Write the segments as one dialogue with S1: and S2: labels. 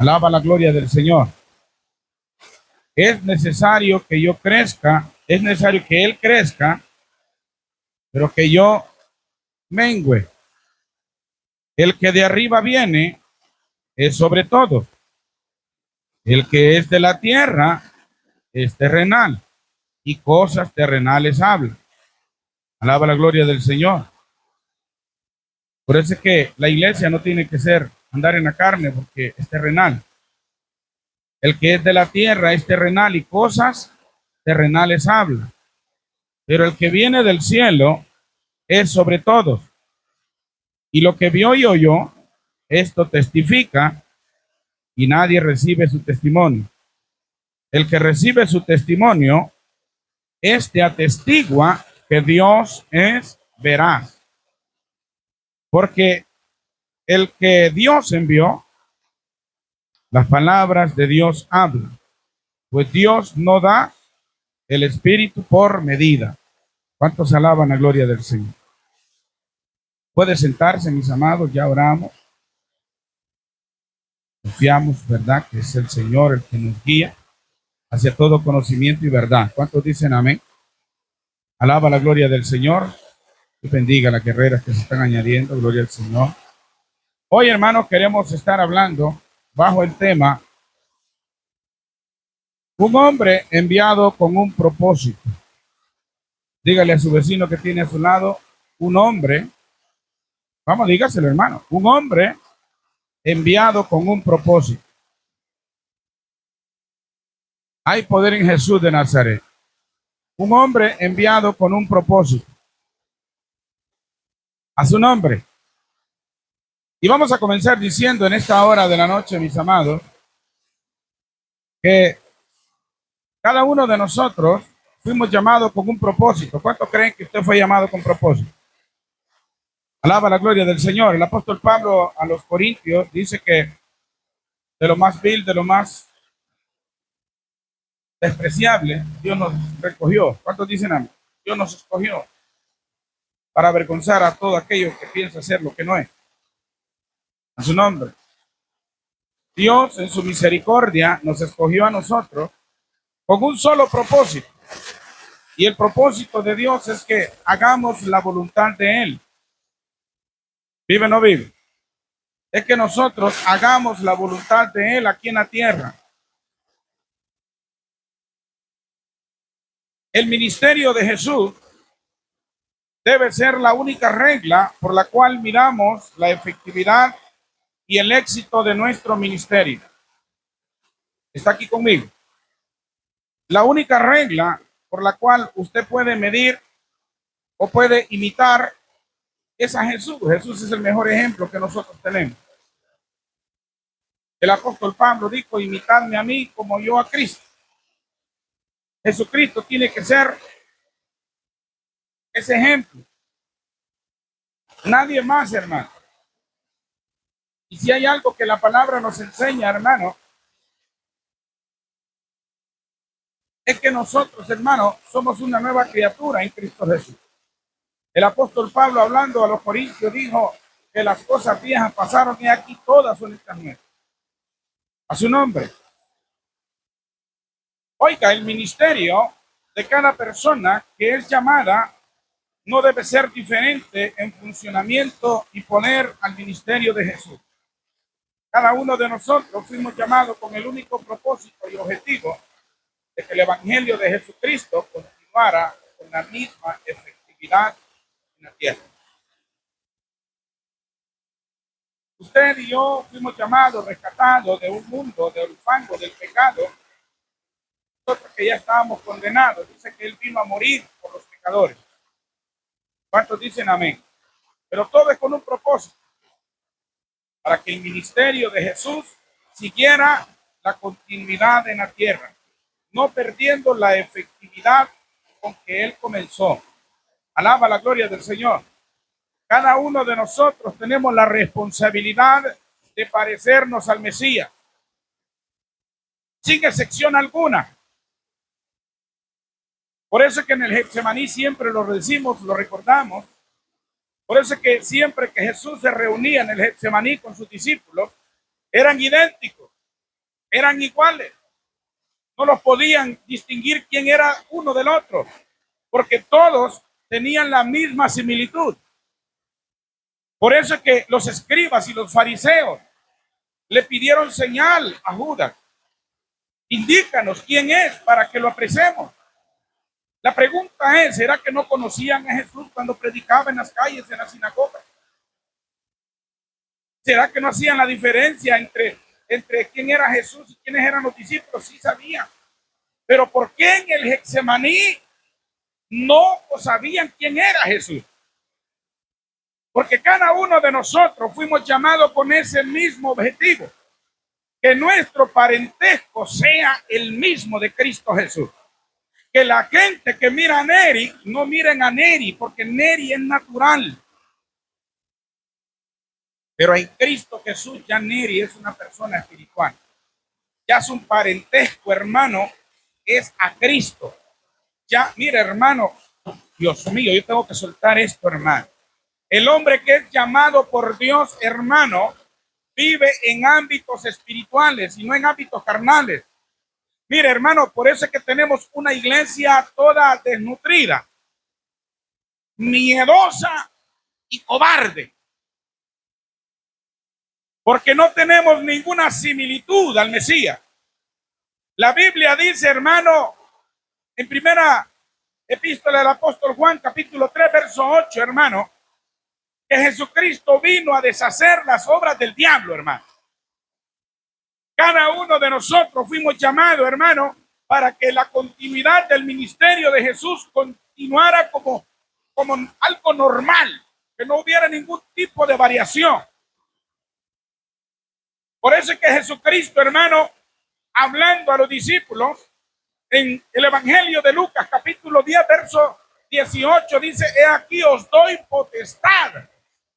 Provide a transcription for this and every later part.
S1: Alaba la gloria del Señor. Es necesario que yo crezca, es necesario que Él crezca, pero que yo mengüe. El que de arriba viene es sobre todo. El que es de la tierra es terrenal y cosas terrenales habla. Alaba la gloria del Señor. Por eso es que la iglesia no tiene que ser andar en la carne porque es terrenal. El que es de la tierra es terrenal y cosas terrenales habla. Pero el que viene del cielo es sobre todos. Y lo que vio y oyó, esto testifica y nadie recibe su testimonio. El que recibe su testimonio, este atestigua que Dios es veraz. Porque el que Dios envió, las palabras de Dios hablan. Pues Dios no da el Espíritu por medida. ¿Cuántos alaban la gloria del Señor? Puede sentarse, mis amados, ya oramos. Confiamos, ¿verdad? Que es el Señor el que nos guía hacia todo conocimiento y verdad. ¿Cuántos dicen amén? Alaba la gloria del Señor y bendiga a las guerreras que se están añadiendo. Gloria al Señor. Hoy, hermanos, queremos estar hablando bajo el tema un hombre enviado con un propósito. Dígale a su vecino que tiene a su lado un hombre. Vamos, dígaselo, hermano. Un hombre enviado con un propósito. Hay poder en Jesús de Nazaret. Un hombre enviado con un propósito. A su nombre. Y vamos a comenzar diciendo en esta hora de la noche, mis amados, que cada uno de nosotros fuimos llamados con un propósito. ¿Cuántos creen que usted fue llamado con propósito? Alaba la gloria del Señor. El apóstol Pablo a los Corintios dice que de lo más vil, de lo más despreciable, Dios nos recogió. ¿Cuántos dicen amén? Dios nos escogió para avergonzar a todo aquello que piensa ser lo que no es. A su nombre. Dios en su misericordia nos escogió a nosotros con un solo propósito. Y el propósito de Dios es que hagamos la voluntad de Él. ¿Vive o no vive? Es que nosotros hagamos la voluntad de Él aquí en la tierra. El ministerio de Jesús debe ser la única regla por la cual miramos la efectividad y el éxito de nuestro ministerio. ¿Está aquí conmigo? La única regla por la cual usted puede medir o puede imitar es a Jesús. Jesús es el mejor ejemplo que nosotros tenemos. El apóstol Pablo dijo, imitadme a mí como yo a Cristo. Jesucristo tiene que ser ese ejemplo. Nadie más, hermano. Y si hay algo que la palabra nos enseña, hermano, es que nosotros, hermano, somos una nueva criatura en Cristo Jesús. El apóstol Pablo, hablando a los Corintios, dijo que las cosas viejas pasaron y aquí todas son estas nuevas. A su nombre. Oiga, el ministerio de cada persona que es llamada no debe ser diferente en funcionamiento y poner al ministerio de Jesús. Cada uno de nosotros fuimos llamados con el único propósito y objetivo de que el evangelio de Jesucristo continuara con la misma efectividad en la tierra. Usted y yo fuimos llamados, rescatados de un mundo del fango, del pecado. Nosotros que ya estábamos condenados, dice que Él vino a morir por los pecadores. ¿Cuántos dicen amén? Pero todo es con un propósito. Para que el ministerio de Jesús siguiera la continuidad en la tierra, no perdiendo la efectividad con que Él comenzó. Alaba la gloria del Señor. Cada uno de nosotros tenemos la responsabilidad de parecernos al Mesías, sin excepción alguna. Por eso es que en el Getsemaní siempre lo decimos, lo recordamos. Por eso es que siempre que Jesús se reunía en el Getsemaní con sus discípulos, eran idénticos. Eran iguales. No los podían distinguir quién era uno del otro, porque todos tenían la misma similitud. Por eso es que los escribas y los fariseos le pidieron señal a Judas. Indícanos quién es para que lo apreciemos. La pregunta es, ¿será que no conocían a Jesús cuando predicaba en las calles, en la sinagoga? ¿Será que no hacían la diferencia entre quién era Jesús y quiénes eran los discípulos? Sí sabían. Pero ¿por qué en el Getsemaní no sabían quién era Jesús? Porque cada uno de nosotros fuimos llamados con ese mismo objetivo, que nuestro parentesco sea el mismo de Cristo Jesús. Que la gente que mira a Neri no miren a Neri, porque Neri es natural. Pero en Cristo Jesús ya Neri es una persona espiritual. Ya es un parentesco, hermano, es a Cristo. Ya, mire, hermano, Dios mío, yo tengo que soltar esto, hermano. El hombre que es llamado por Dios, hermano, vive en ámbitos espirituales y no en ámbitos carnales. Mire, hermano, por eso es que tenemos una iglesia toda desnutrida, miedosa y cobarde. Porque no tenemos ninguna similitud al Mesías. La Biblia dice, hermano, en primera epístola del apóstol Juan, capítulo 3, verso 8, hermano, que Jesucristo vino a deshacer las obras del diablo, hermano. Cada uno de nosotros fuimos llamados, hermano, para que la continuidad del ministerio de Jesús continuara como algo normal, que no hubiera ningún tipo de variación. Por eso es que Jesucristo, hermano, hablando a los discípulos, en el Evangelio de Lucas, capítulo 10, verso 18, dice, he aquí os doy potestad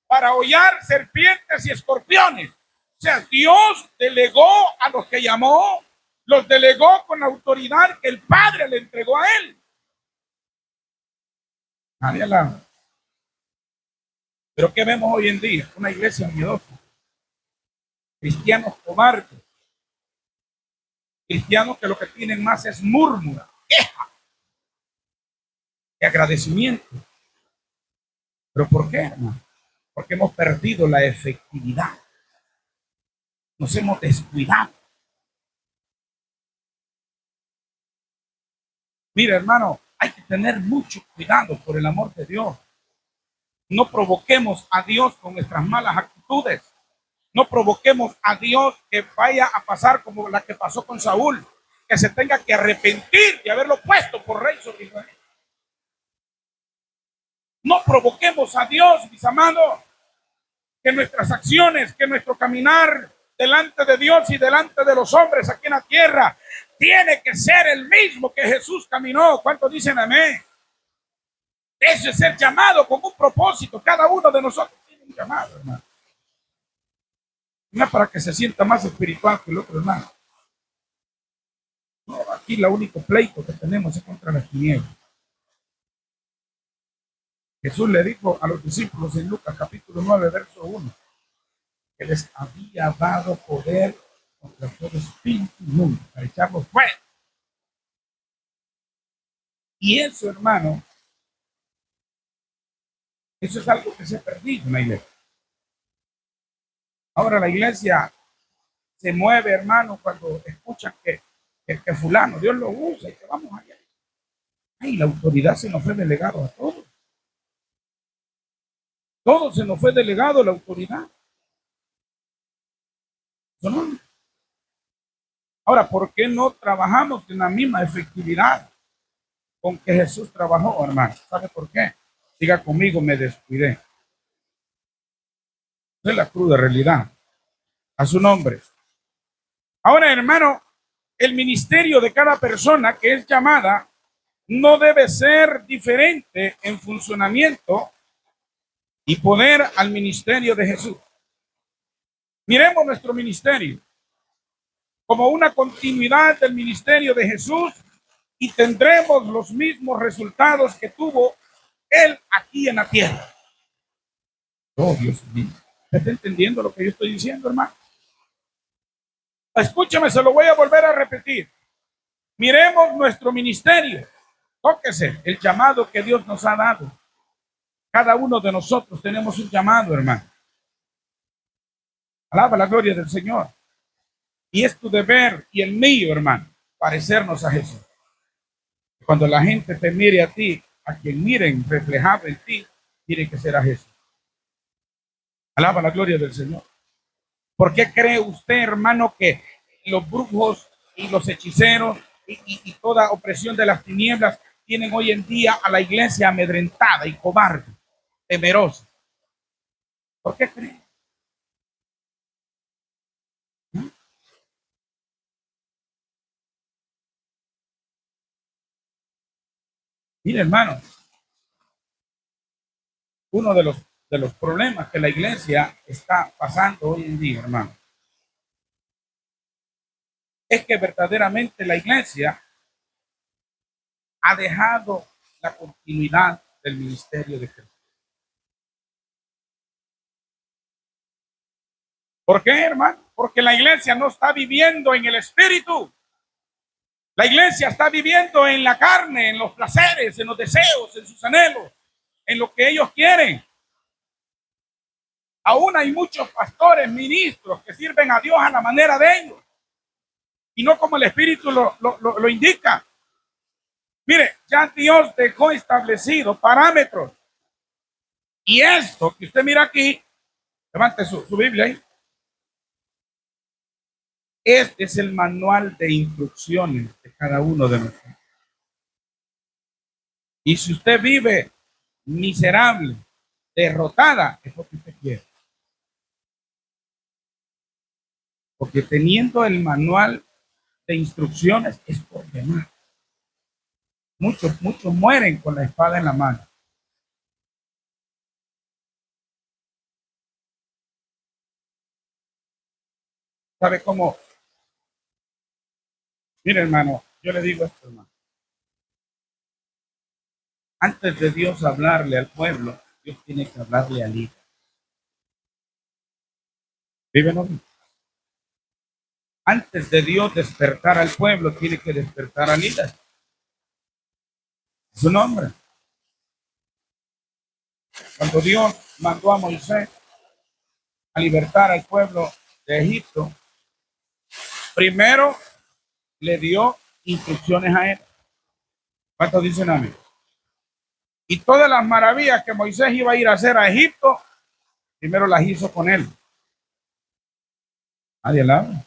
S1: para hollar serpientes y escorpiones. O sea, Dios delegó a los que llamó, los delegó con la autoridad que el Padre le entregó a él. Nadie alaba. Pero ¿qué vemos hoy en día? Una iglesia miedosa. Cristianos cobardes. Cristianos que lo que tienen más es murmura, queja y agradecimiento. ¿Pero por qué, hermano? Porque hemos perdido la efectividad. Nos hemos descuidado. Mira, hermano, hay que tener mucho cuidado por el amor de Dios. No provoquemos a Dios con nuestras malas actitudes. No provoquemos a Dios que vaya a pasar como la que pasó con Saúl, que se tenga que arrepentir de haberlo puesto por rey sobre Israel. No provoquemos a Dios, mis amados, que nuestras acciones, que nuestro caminar delante de Dios y delante de los hombres aquí en la tierra tiene que ser el mismo que Jesús caminó. ¿Cuántos dicen amén? Eso es ser llamado con un propósito. Cada uno de nosotros tiene un llamado, hermano. No es para que se sienta más espiritual que el otro, hermano. No, aquí el único pleito que tenemos es contra las tinieblas. Jesús le dijo a los discípulos en Lucas capítulo 9, verso 1, que les había dado poder contra todo espíritu inmundo, para echarlos fuera. Y eso, hermano, eso es algo que se ha perdido en la iglesia. Ahora la iglesia se mueve, hermano, cuando escuchan que fulano, Dios lo usa y que vamos allá. Ay, la autoridad se nos fue delegado a todos. Todo se nos fue delegado la autoridad. ¿No? Ahora, ¿por qué no trabajamos en la misma efectividad con que Jesús trabajó, hermano? ¿Sabe por qué? Diga conmigo, me descuidé. Esa es la cruda realidad. A su nombre. Ahora, hermano, el ministerio de cada persona que es llamada no debe ser diferente en funcionamiento y poder al ministerio de Jesús. Miremos nuestro ministerio como una continuidad del ministerio de Jesús y tendremos los mismos resultados que tuvo él aquí en la tierra. Oh, Dios mío. ¿Está entendiendo lo que yo estoy diciendo, hermano? Escúcheme, se lo voy a volver a repetir. Miremos nuestro ministerio. Tóquese el llamado que Dios nos ha dado. Cada uno de nosotros tenemos un llamado, hermano. Alaba la gloria del Señor. Y es tu deber y el mío, hermano, parecernos a Jesús. Cuando la gente te mire a ti, a quien miren reflejado en ti, tiene que ser a Jesús. Alaba la gloria del Señor. ¿Por qué cree usted, hermano, que los brujos y los hechiceros y toda opresión de las tinieblas tienen hoy en día a la iglesia amedrentada y cobarde, temerosa? ¿Por qué cree? ¿Mm? Mire, hermano, uno de los problemas que la iglesia está pasando hoy en día, hermano, es que verdaderamente la iglesia ha dejado la continuidad del ministerio de Cristo. ¿Por qué, hermano? Porque la iglesia no está viviendo en el espíritu. La iglesia está viviendo en la carne, en los placeres, en los deseos, en sus anhelos, en lo que ellos quieren. Aún hay muchos pastores, ministros que sirven a Dios a la manera de ellos y no como el Espíritu lo indica. Mire, ya Dios dejó establecido parámetros. Y esto que usted mira aquí, levante su Biblia ahí. Este es el manual de instrucciones de cada uno de nosotros. Y si usted vive miserable, derrotada, es porque usted quiere. Porque teniendo el manual de instrucciones es por demás. Muchos mueren con la espada en la mano. ¿Sabe cómo? Mire, hermano, yo le digo esto, hermano. Antes de Dios hablarle al pueblo, Dios tiene que hablarle al hijo. ¿Vive no? Antes de Dios despertar al pueblo, tiene que despertar al líder. Su nombre. Cuando Dios mandó a Moisés a libertar al pueblo de Egipto, primero le dio instrucciones a él. ¿Cuántos dicen amén? Y todas las maravillas que Moisés iba a ir a hacer a Egipto, primero las hizo con él. Nadie la habla.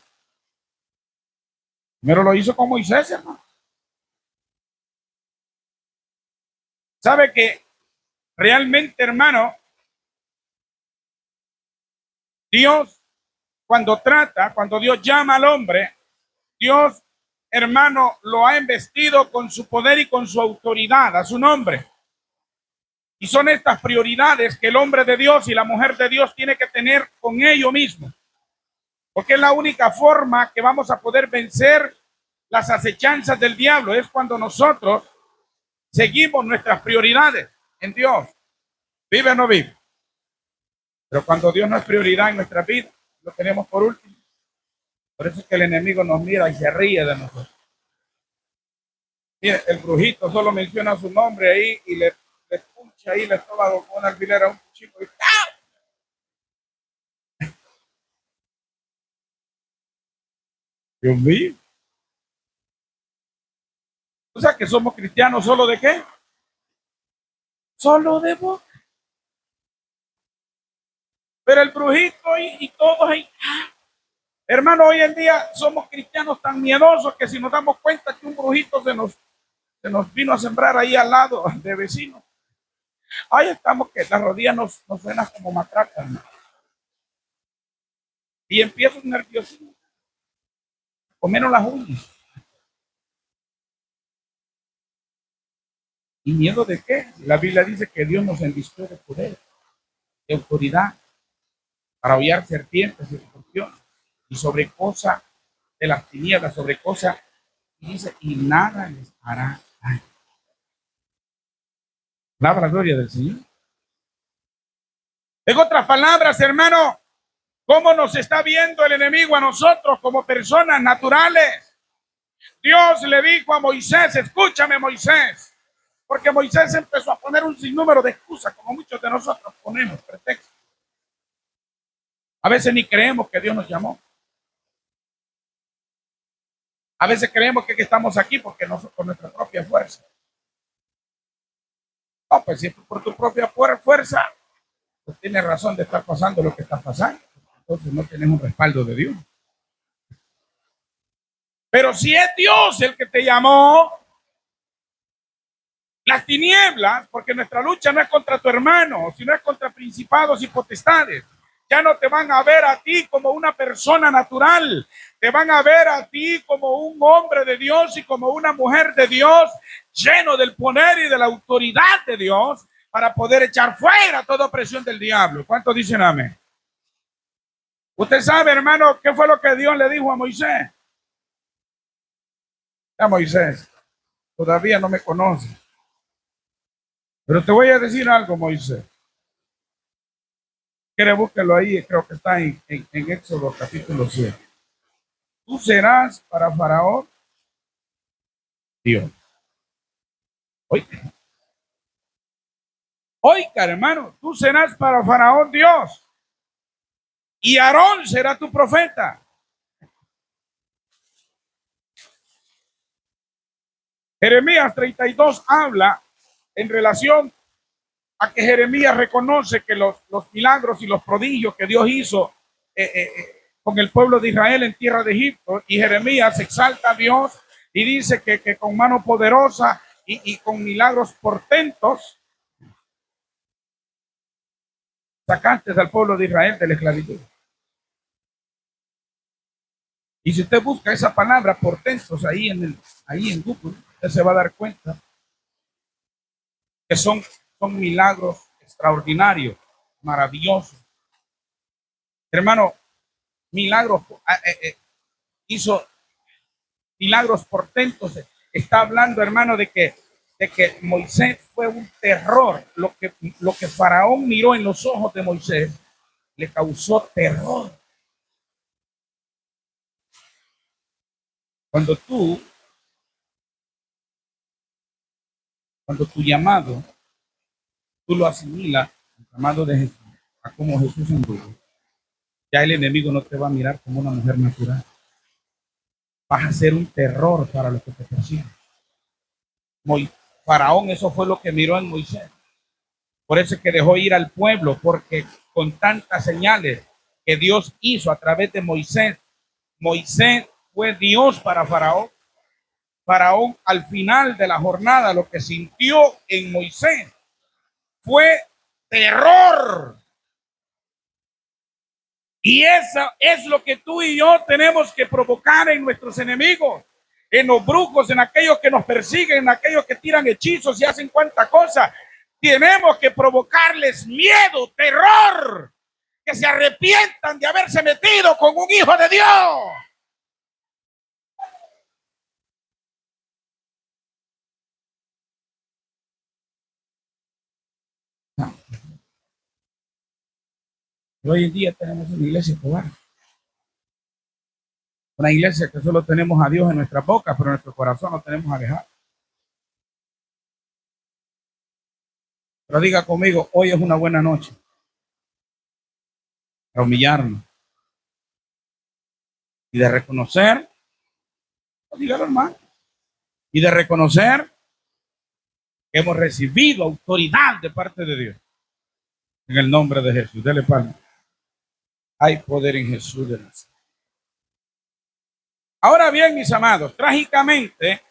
S1: Primero lo hizo con Moisés, hermano. ¿Sabe que realmente, hermano, Dios, cuando Dios llama al hombre, Dios, hermano, lo ha investido con su poder y con su autoridad a su nombre? Y son estas prioridades que el hombre de Dios y la mujer de Dios tiene que tener con ellos mismos. Porque es la única forma que vamos a poder vencer las acechanzas del diablo. Es cuando nosotros seguimos nuestras prioridades en Dios. ¿Vive o no vive? Pero cuando Dios no es prioridad en nuestra vida, lo tenemos por último. Por eso es que el enemigo nos mira y se ríe de nosotros. Mire, el brujito solo menciona su nombre ahí y le puncha ahí, le estómago con una alfiler a un chico y ¡ah! Dios mío. O sea que somos cristianos solo de qué? Solo de boca. Pero el brujito y todos ahí. Hermano, hoy en día somos cristianos tan miedosos que si nos damos cuenta que un brujito se nos vino a sembrar ahí al lado de vecinos, ahí estamos que las rodillas nos suenan como matracas, ¿no? Y empiezo un nerviosismo, o menos las uñas. ¿Y miedo de qué? La Biblia dice que Dios nos envistió de poder, de autoridad, para hollar serpientes y escorpiones, y sobre cosas de las tinieblas, sobre cosas, y dice, y nada les hará daño. Alaba la gloria del Señor. En otras palabras, hermano, ¿Cómo nos está viendo el enemigo a nosotros como personas naturales? Dios le dijo a Moisés, escúchame Moisés, porque Moisés empezó a poner un sinnúmero de excusas, como muchos de nosotros ponemos pretextos. A veces ni creemos que Dios nos llamó. A veces creemos que estamos aquí porque nosotros, por nuestra propia fuerza. No, pues si por tu propia fuerza, pues tienes razón de estar pasando lo que está pasando. Entonces no tienes un respaldo de Dios. Pero si es Dios el que te llamó, las tinieblas, porque nuestra lucha no es contra tu hermano, sino es contra principados y potestades. Ya no te van a ver a ti como una persona natural, te van a ver a ti como un hombre de Dios y como una mujer de Dios, lleno del poder y de la autoridad de Dios, para poder echar fuera toda opresión del diablo. ¿Cuántos dicen amén? Usted sabe, hermano, qué fue lo que Dios le dijo a Moisés. A Moisés, todavía no me conoce. Pero te voy a decir algo, Moisés. Quiere, búsquelo ahí, creo que está en Éxodo capítulo 7. Tú serás para Faraón Dios. Oiga, oiga, hermano, tú serás para Faraón Dios. Y Aarón será tu profeta. Jeremías 32 habla en relación a que Jeremías reconoce que los milagros y los prodigios que Dios hizo con el pueblo de Israel en tierra de Egipto, y Jeremías exalta a Dios y dice que con mano poderosa y con milagros portentos sacaste al pueblo de Israel de la esclavitud. Y si usted busca esa palabra portentos ahí en Google, usted se va a dar cuenta que son milagros extraordinarios, maravillosos. Hermano, milagros, hizo milagros portentos. Está hablando, hermano, de que Moisés fue un terror. Lo que Faraón miró en los ojos de Moisés le causó terror. Cuando tu llamado, tú lo asimilas, el llamado de Jesús, a como Jesús anduvo, ya el enemigo no te va a mirar como una mujer natural. Vas a ser un terror para los que te persiguen. Faraón, eso fue lo que miró en Moisés. Por eso es que dejó ir al pueblo, porque con tantas señales que Dios hizo a través de Moisés, Moisés fue Dios para Faraón. Faraón, al final de la jornada, lo que sintió en Moisés fue terror. Y eso es lo que tú y yo tenemos que provocar en nuestros enemigos, en los brujos, en aquellos que nos persiguen, en aquellos que tiran hechizos y hacen cuanta cosa. Tenemos que provocarles miedo, terror, que se arrepientan de haberse metido con un hijo de Dios. No. Hoy en día tenemos una iglesia cobarde. Una iglesia que solo tenemos a Dios en nuestra boca, pero en nuestro corazón no tenemos alejado. Pero diga conmigo, hoy es una buena noche para humillarnos y de reconocer, dígalo hermano, y de reconocer que hemos recibido autoridad de parte de Dios. En el nombre de Jesús, dele palma. Hay poder en Jesús de Nazaret. Ahora bien, mis amados, trágicamente,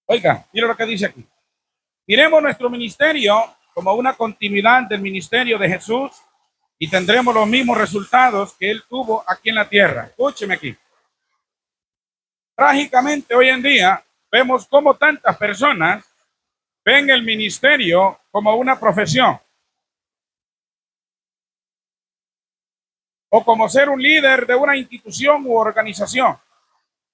S1: oiga, mira lo que dice aquí. Miremos nuestro ministerio como una continuidad del ministerio de Jesús y tendremos los mismos resultados que él tuvo aquí en la tierra. Escúcheme aquí. Trágicamente, hoy en día, vemos cómo tantas personas ven el ministerio como una profesión o como ser un líder de una institución u organización.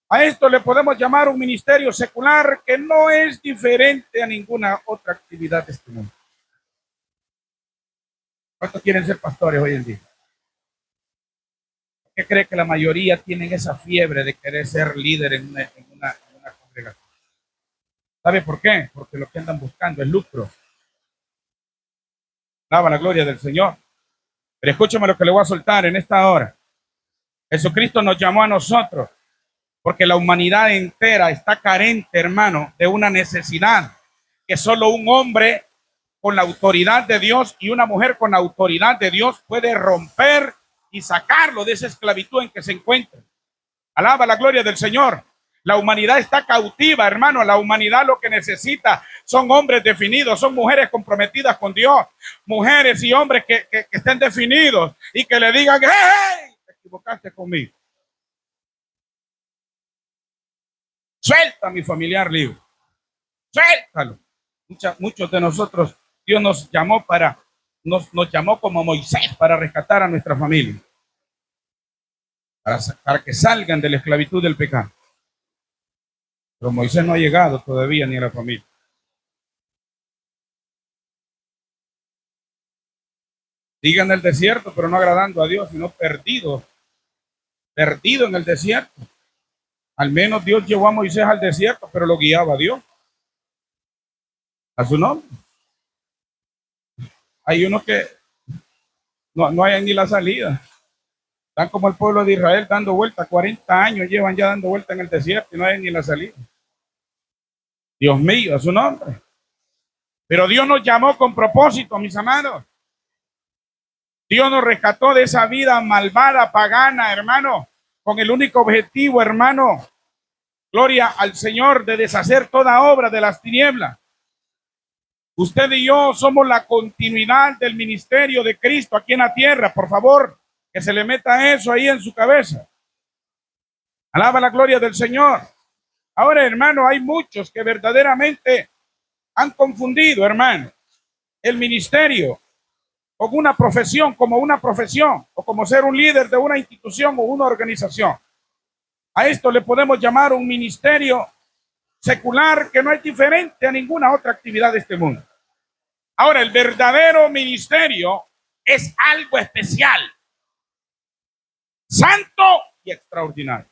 S1: A esto le podemos llamar un ministerio secular que no es diferente a ninguna otra actividad de este mundo. ¿Cuántos quieren ser pastores hoy en día? ¿Qué cree que la mayoría tienen esa fiebre de querer ser líder en una congregación? ¿Sabe por qué? Porque lo que andan buscando es lucro. Daba la gloria del Señor. Pero escúcheme lo que le voy a soltar en esta hora. Jesucristo nos llamó a nosotros porque la humanidad entera está carente, hermano, de una necesidad que solo un hombre con la autoridad de Dios y una mujer con la autoridad de Dios puede romper y sacarlo de esa esclavitud en que se encuentra. Alaba la gloria del Señor. La humanidad está cautiva, hermano. La humanidad lo que necesita son hombres definidos, son mujeres comprometidas con Dios, mujeres y hombres que estén definidos y que le digan, hey, te equivocaste conmigo. Suelta a mi familiar libre. Suéltalo. Muchos de nosotros, Dios nos llamó nos llamó como Moisés para rescatar a nuestra familia, para que salgan de la esclavitud del pecado. Pero Moisés no ha llegado todavía ni a la familia. Sigan en el desierto, pero no agradando a Dios, sino perdido en el desierto. Al menos Dios llevó a Moisés al desierto, pero lo guiaba a Dios. A su nombre. Hay unos que no hay ni la salida. Están como el pueblo de Israel dando vueltas, 40 años llevan ya dando vueltas en el desierto y no hay ni la salida. Dios mío, a su nombre. Pero Dios nos llamó con propósito, mis amados. Dios nos rescató de esa vida malvada, pagana, hermano, con el único objetivo, hermano, gloria al Señor, de deshacer toda obra de las tinieblas. Usted y yo somos la continuidad del ministerio de Cristo aquí en la tierra. Por favor, que se le meta eso ahí en su cabeza. Alaba la gloria del Señor. Ahora, hermano, hay muchos que verdaderamente han confundido, hermano, el ministerio con una profesión, como una profesión, o como ser un líder de una institución o una organización. A esto le podemos llamar un ministerio secular que no es diferente a ninguna otra actividad de este mundo. Ahora, el verdadero ministerio es algo especial, santo y extraordinario.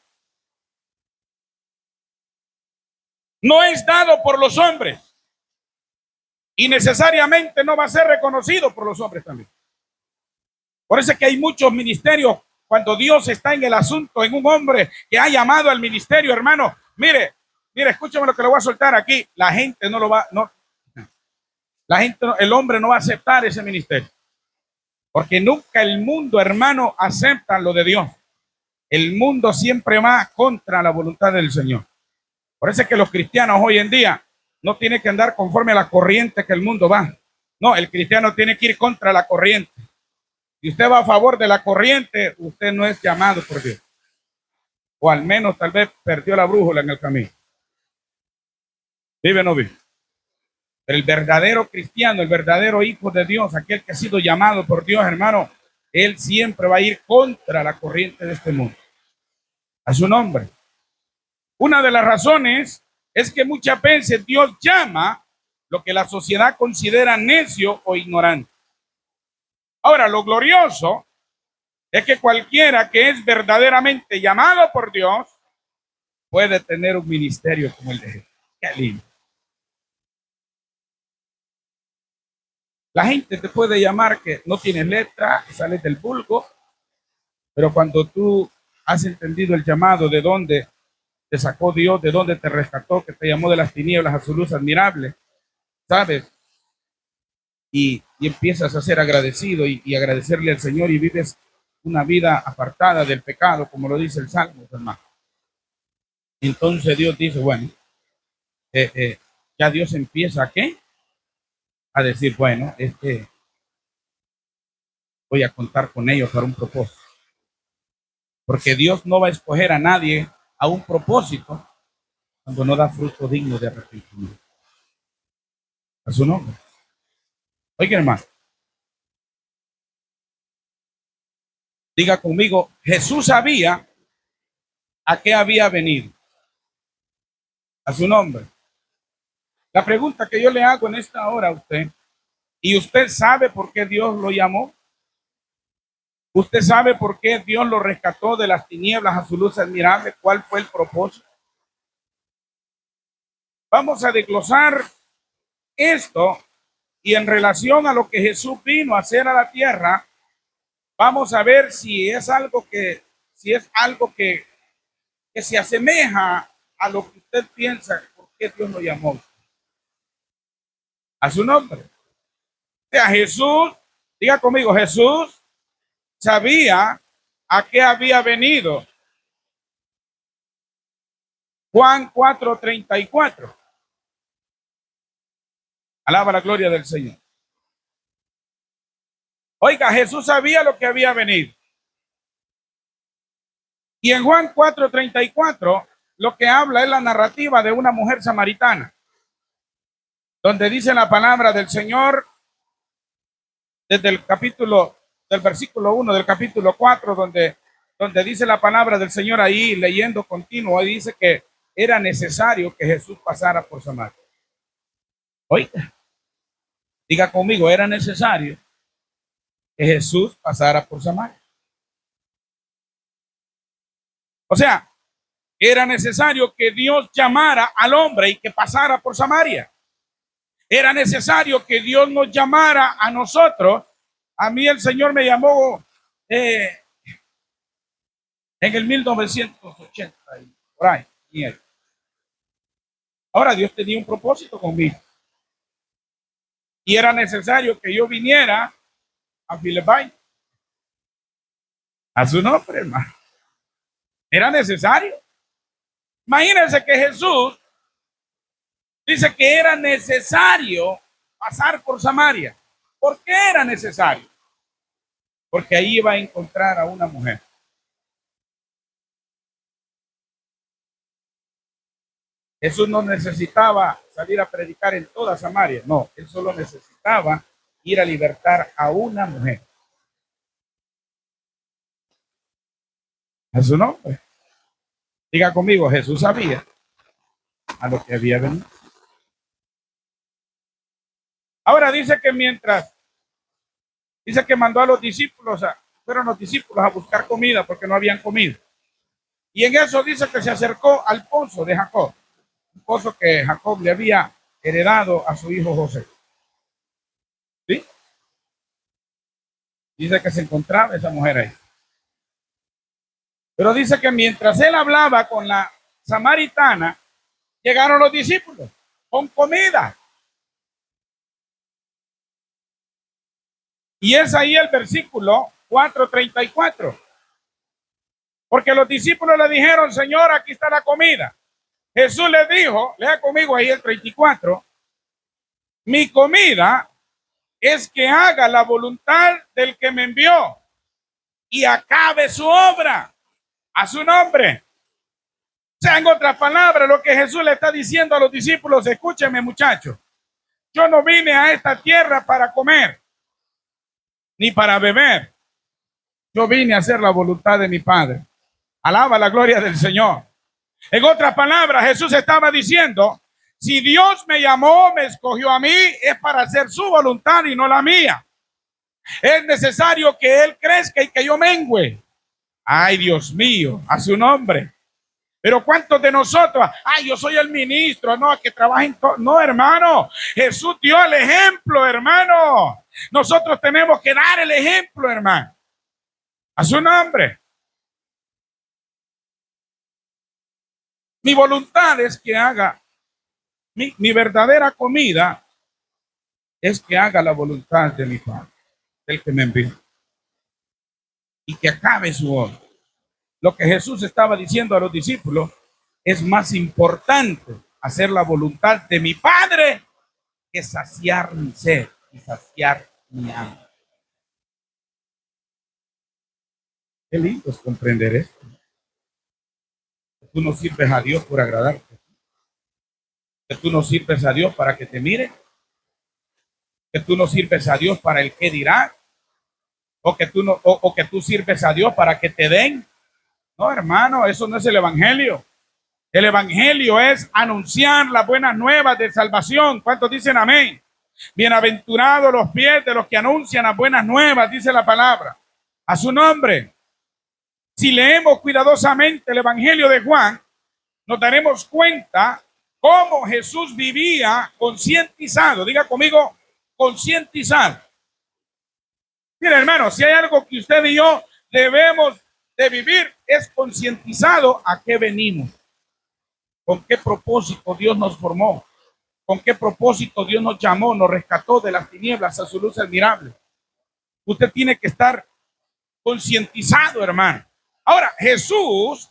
S1: No es dado por los hombres y necesariamente no va a ser reconocido por los hombres también. Por eso es que hay muchos ministerios. Cuando Dios está en el asunto, en un hombre que ha llamado al ministerio, hermano, mire, escúchame lo que le voy a soltar aquí. La gente no lo va, no, la gente, el hombre no va a aceptar ese ministerio. Porque nunca el mundo, hermano, acepta lo de Dios. El mundo siempre va contra la voluntad del Señor. Por eso es que los cristianos hoy en día no tienen que andar conforme a la corriente que el mundo va. No, el cristiano tiene que ir contra la corriente. Si usted va a favor de la corriente, usted no es llamado por Dios. O al menos tal vez perdió la brújula en el camino. ¿Vive o no vive? Pero el verdadero cristiano, el verdadero hijo de Dios, aquel que ha sido llamado por Dios, hermano, él siempre va a ir contra la corriente de este mundo. A su nombre. Una de las razones es que muchas veces Dios llama lo que la sociedad considera necio o ignorante. Ahora, lo glorioso es que cualquiera que es verdaderamente llamado por Dios puede tener un ministerio como el de Jesús. Qué lindo. La gente te puede llamar que no tienes letra, que sales del vulgo, pero cuando tú has entendido el llamado, de dónde te sacó Dios, de dónde te rescató, que te llamó de las tinieblas a su luz admirable, ¿sabes? Y empiezas a ser agradecido y agradecerle al Señor y vives una vida apartada del pecado, como lo dice el Salmo, hermano. Entonces Dios dice, bueno, ya Dios empieza ¿a qué? A decir, bueno, voy a contar con ellos para un propósito. Porque Dios no va a escoger a nadie a un propósito cuando no da fruto digno de arrepentimiento. A su nombre. Oiga, hermano. Diga conmigo, Jesús sabía a qué había venido. A su nombre. La pregunta que yo le hago en esta hora a usted, ¿y usted sabe por qué Dios lo llamó? ¿Usted sabe por qué Dios lo rescató de las tinieblas a su luz admirable? ¿Cuál fue el propósito? Vamos a desglosar esto y en relación a lo que Jesús vino a hacer a la tierra, vamos a ver si es algo que se asemeja a lo que usted piensa, por qué Dios lo llamó a su nombre. O sea, Jesús, diga conmigo, Jesús sabía a qué había venido. Juan 4:34. Alaba la gloria del Señor. Oiga, Jesús sabía lo que había venido. Y en Juan 4:34, lo que habla es la narrativa de una mujer samaritana, donde dice la palabra del Señor desde del versículo 1 del capítulo 4, donde dice la palabra del Señor ahí, leyendo continuo, y dice que era necesario que Jesús pasara por Samaria. Oiga, diga conmigo, era necesario que Jesús pasara por Samaria. O sea, era necesario que Dios llamara al hombre y que pasara por Samaria. Era necesario que Dios nos llamara a nosotros. A mí el Señor me llamó en el 1980, por ahí. Ahora Dios tenía un propósito conmigo. Y era necesario que yo viniera a Filipinas. A su nombre, hermano. Era necesario. Imagínense que Jesús dice que era necesario pasar por Samaria. ¿Por qué era necesario? Porque ahí iba a encontrar a una mujer. Jesús no necesitaba salir a predicar en toda Samaria, no, él solo necesitaba ir a libertar a una mujer. A su nombre. Diga conmigo, Jesús sabía a lo que había venido. Ahora dice que dice que mandó a los discípulos, fueron los discípulos a buscar comida porque no habían comido. Y en eso dice que se acercó al pozo de Jacob, un pozo que Jacob le había heredado a su hijo José. ¿Sí? Dice que se encontraba esa mujer ahí. Pero dice que mientras él hablaba con la samaritana, llegaron los discípulos con comida. Y es ahí el versículo 4:34. Porque los discípulos le dijeron, Señor, aquí está la comida. Jesús les dijo, lea conmigo ahí el 34, mi comida es que haga la voluntad del que me envió y acabe su obra a su nombre. O sea, en otras palabras, lo que Jesús le está diciendo a los discípulos, escúchenme muchachos, yo no vine a esta tierra para comer, ni para beber. Yo vine a hacer la voluntad de mi Padre. Alaba la gloria del Señor. En otras palabras, Jesús estaba diciendo, si Dios me llamó, me escogió a mí, es para hacer su voluntad y no la mía. Es necesario que Él crezca y que yo mengüe. Ay, Dios mío, a su nombre. Pero ¿cuántos de nosotros? Ay, yo soy el ministro, no, que trabajen. No, hermano, Jesús dio el ejemplo, hermano. Nosotros tenemos que dar el ejemplo, hermano. A su nombre. Mi voluntad es que haga, mi verdadera comida es que haga la voluntad de mi Padre, del que me envió. Y que acabe su obra. Lo que Jesús estaba diciendo a los discípulos, es más importante hacer la voluntad de mi Padre que saciar mi sed y saciar mi hambre. Qué lindo es comprender esto. Que tú no sirves a Dios por agradarte. Que tú no sirves a Dios para que te mire. Que tú no sirves a Dios para el que dirá. O que tú sirves a Dios para que te den. No, hermano, eso no es el evangelio. El evangelio es anunciar las buenas nuevas de salvación. ¿Cuántos dicen amén? Bienaventurados los pies de los que anuncian las buenas nuevas, dice la palabra. A su nombre. Si leemos cuidadosamente el Evangelio de Juan, nos daremos cuenta cómo Jesús vivía concientizado. Diga conmigo, concientizado. Mire, hermano, si hay algo que usted y yo debemos de vivir, es concientizado a qué venimos, con qué propósito Dios nos formó, con qué propósito Dios nos llamó, nos rescató de las tinieblas a su luz admirable. Usted tiene que estar concientizado, hermano. Ahora, Jesús,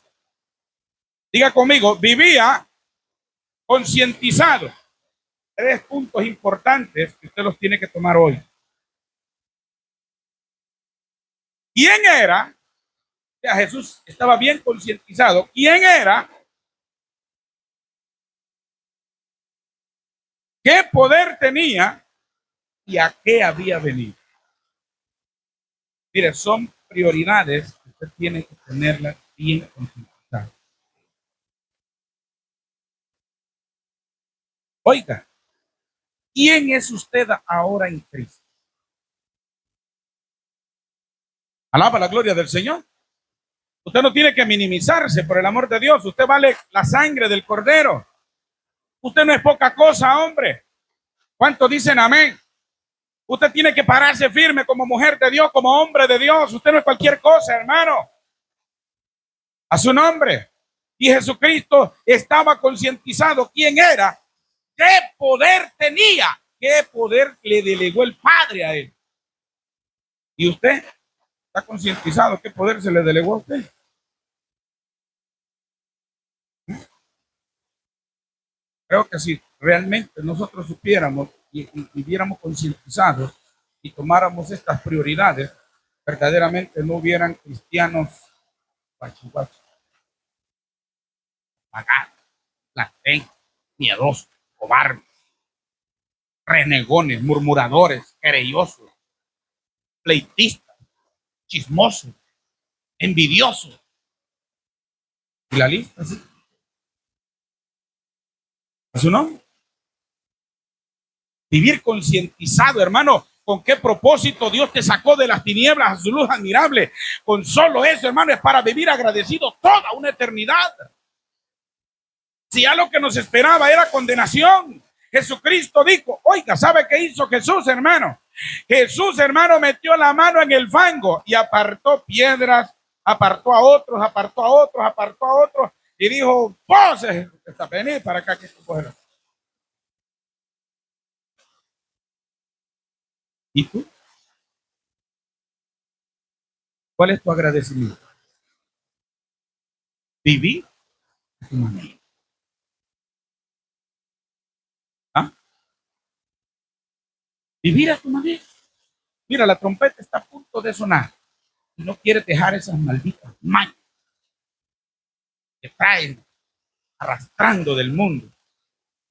S1: diga conmigo, vivía concientizado. 3 puntos importantes que usted los tiene que tomar hoy. ¿Quién era? O sea, Jesús estaba bien concientizado. ¿Quién era? ¿Qué poder tenía? ¿Y a qué había venido? Mire, son prioridades que usted tiene que tenerlas bien concientizadas. Oiga, ¿quién es usted ahora en Cristo? Alaba la gloria del Señor. Usted no tiene que minimizarse, por el amor de Dios. Usted vale la sangre del Cordero. Usted no es poca cosa, hombre. ¿Cuántos dicen amén? Usted tiene que pararse firme como mujer de Dios, como hombre de Dios. Usted no es cualquier cosa, hermano. A su nombre. Y Jesucristo estaba concientizado quién era, qué poder tenía, qué poder le delegó el Padre a él. ¿Y usted está concientizado qué poder se le delegó a usted? Creo que si realmente nosotros supiéramos y viviéramos concientizados y tomáramos estas prioridades, verdaderamente no hubieran cristianos pachuguachos, paganos, latén, miedosos, cobardes, renegones, murmuradores, querellosos, pleitistas, chismosos, envidiosos. Y la lista, ¿sí? ¿Es su nombre? Vivir concientizado, hermano. ¿Con qué propósito Dios te sacó de las tinieblas a su luz admirable? Con solo eso, hermano, es para vivir agradecido toda una eternidad. Si ya lo que nos esperaba era condenación, Jesucristo dijo, oiga, ¿sabe qué hizo Jesús, hermano? Jesús, hermano, metió la mano en el fango y apartó piedras, apartó a otros, apartó a otros, apartó a otros y dijo, vos, venid para acá que tú coges. ¿Y tú? ¿Cuál es tu agradecimiento? Vivir a tu manera. ¿Ah? Vivir a tu manera. Mira, la trompeta está a punto de sonar y no quiere dejar esas malditas manos que traen arrastrando del mundo.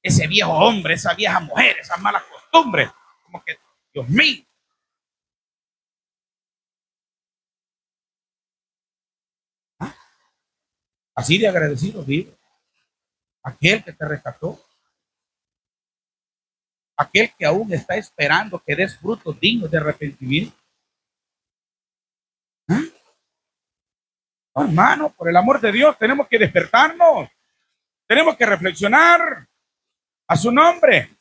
S1: Ese viejo hombre, esa vieja mujer, esas malas costumbres. Como que, Dios mío. ¿Ah? Así de agradecido vive. Aquel que te rescató. Aquel que aún está esperando que des frutos dignos de arrepentimiento. ¿Ah? No, hermano, por el amor de Dios, tenemos que despertarnos. Tenemos que reflexionar a su nombre.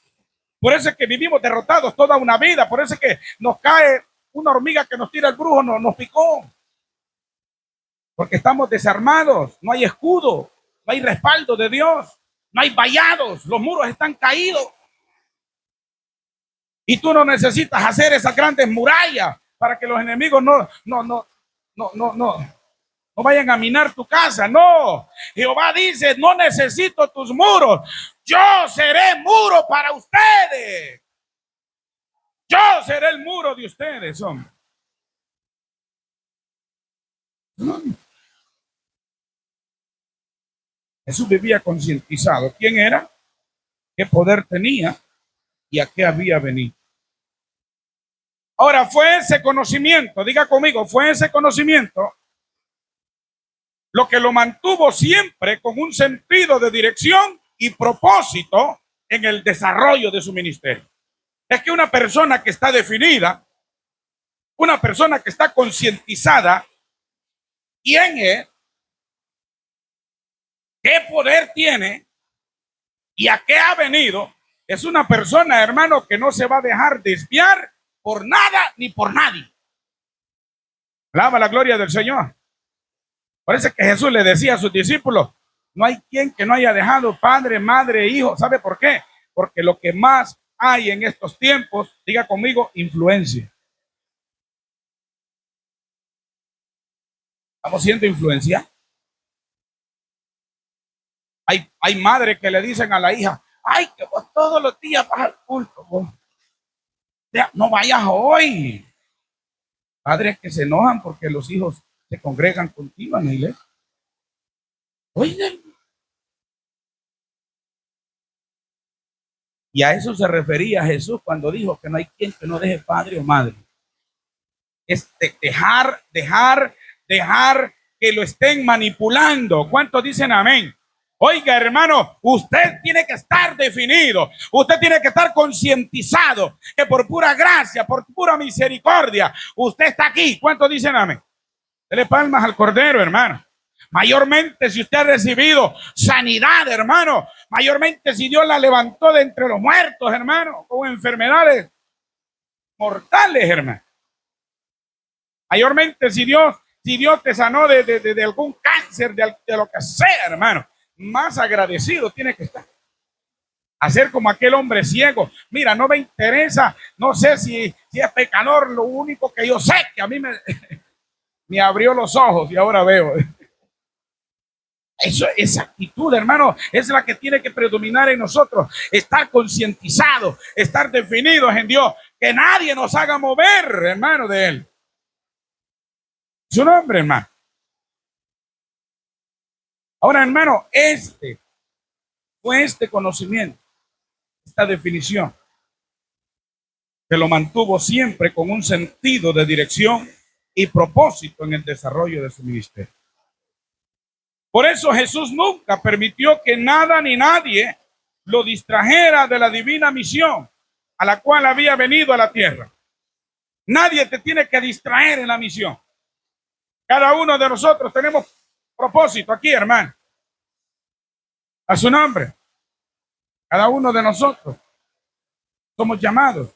S1: Por eso es que vivimos derrotados toda una vida. Por eso es que nos cae una hormiga que nos tira el brujo, nos picó. Porque estamos desarmados, no hay escudo, no hay respaldo de Dios, no hay vallados, los muros están caídos. Y tú no necesitas hacer esas grandes murallas para que los enemigos no vayan a minar tu casa. No, Jehová dice, no necesito tus muros, yo seré muro para ustedes. Yo seré el muro de ustedes, hombre. No. Jesús vivía concientizado. ¿Quién era? ¿Qué poder tenía? ¿Y a qué había venido? Ahora, fue ese conocimiento, diga conmigo, fue ese conocimiento lo que lo mantuvo siempre con un sentido de dirección y propósito en el desarrollo de su ministerio. Es que una persona que está definida Una persona que está concientizada quién es, qué poder tiene y a qué ha venido, es una persona, hermano, que no se va a dejar desviar por nada ni por nadie. Alaba la gloria del Señor. Parece que Jesús le decía a sus discípulos, no hay quien que no haya dejado padre, madre, hijo. ¿Sabe por qué? Porque lo que más hay en estos tiempos, diga conmigo, influencia. Estamos siendo influenciados. Hay madres que le dicen a la hija, ay, que vos todos los días vas al culto, vos. No vayas hoy. Padres que se enojan porque los hijos se congregan contigo en la iglesia. Oye, y a eso se refería Jesús cuando dijo que no hay quien que no deje padre o madre. Es dejar que lo estén manipulando. ¿Cuántos dicen amén? Oiga, hermano, usted tiene que estar definido, usted tiene que estar concientizado que por pura gracia, por pura misericordia, usted está aquí. ¿Cuántos dicen amén? Dele palmas al Cordero, hermano. Mayormente si usted ha recibido sanidad, hermano, mayormente si Dios la levantó de entre los muertos, hermano, con enfermedades mortales, hermano. Mayormente si Dios te sanó de algún cáncer, de lo que sea, hermano, más agradecido tiene que estar. Hacer como aquel hombre ciego. Mira, no me interesa, no sé si es pecador, lo único que yo sé que a mí me abrió los ojos y ahora veo. Esa actitud, hermano, es la que tiene que predominar en nosotros. Estar concientizados, estar definidos en Dios. Que nadie nos haga mover, hermano, de Él. Su nombre, hermano. Ahora, hermano, fue este conocimiento, esta definición, que lo mantuvo siempre con un sentido de dirección y propósito en el desarrollo de su ministerio. Por eso Jesús nunca permitió que nada ni nadie lo distrajera de la divina misión a la cual había venido a la tierra. Nadie te tiene que distraer en la misión. Cada uno de nosotros tenemos propósito aquí, hermano. A su nombre. Cada uno de nosotros somos llamados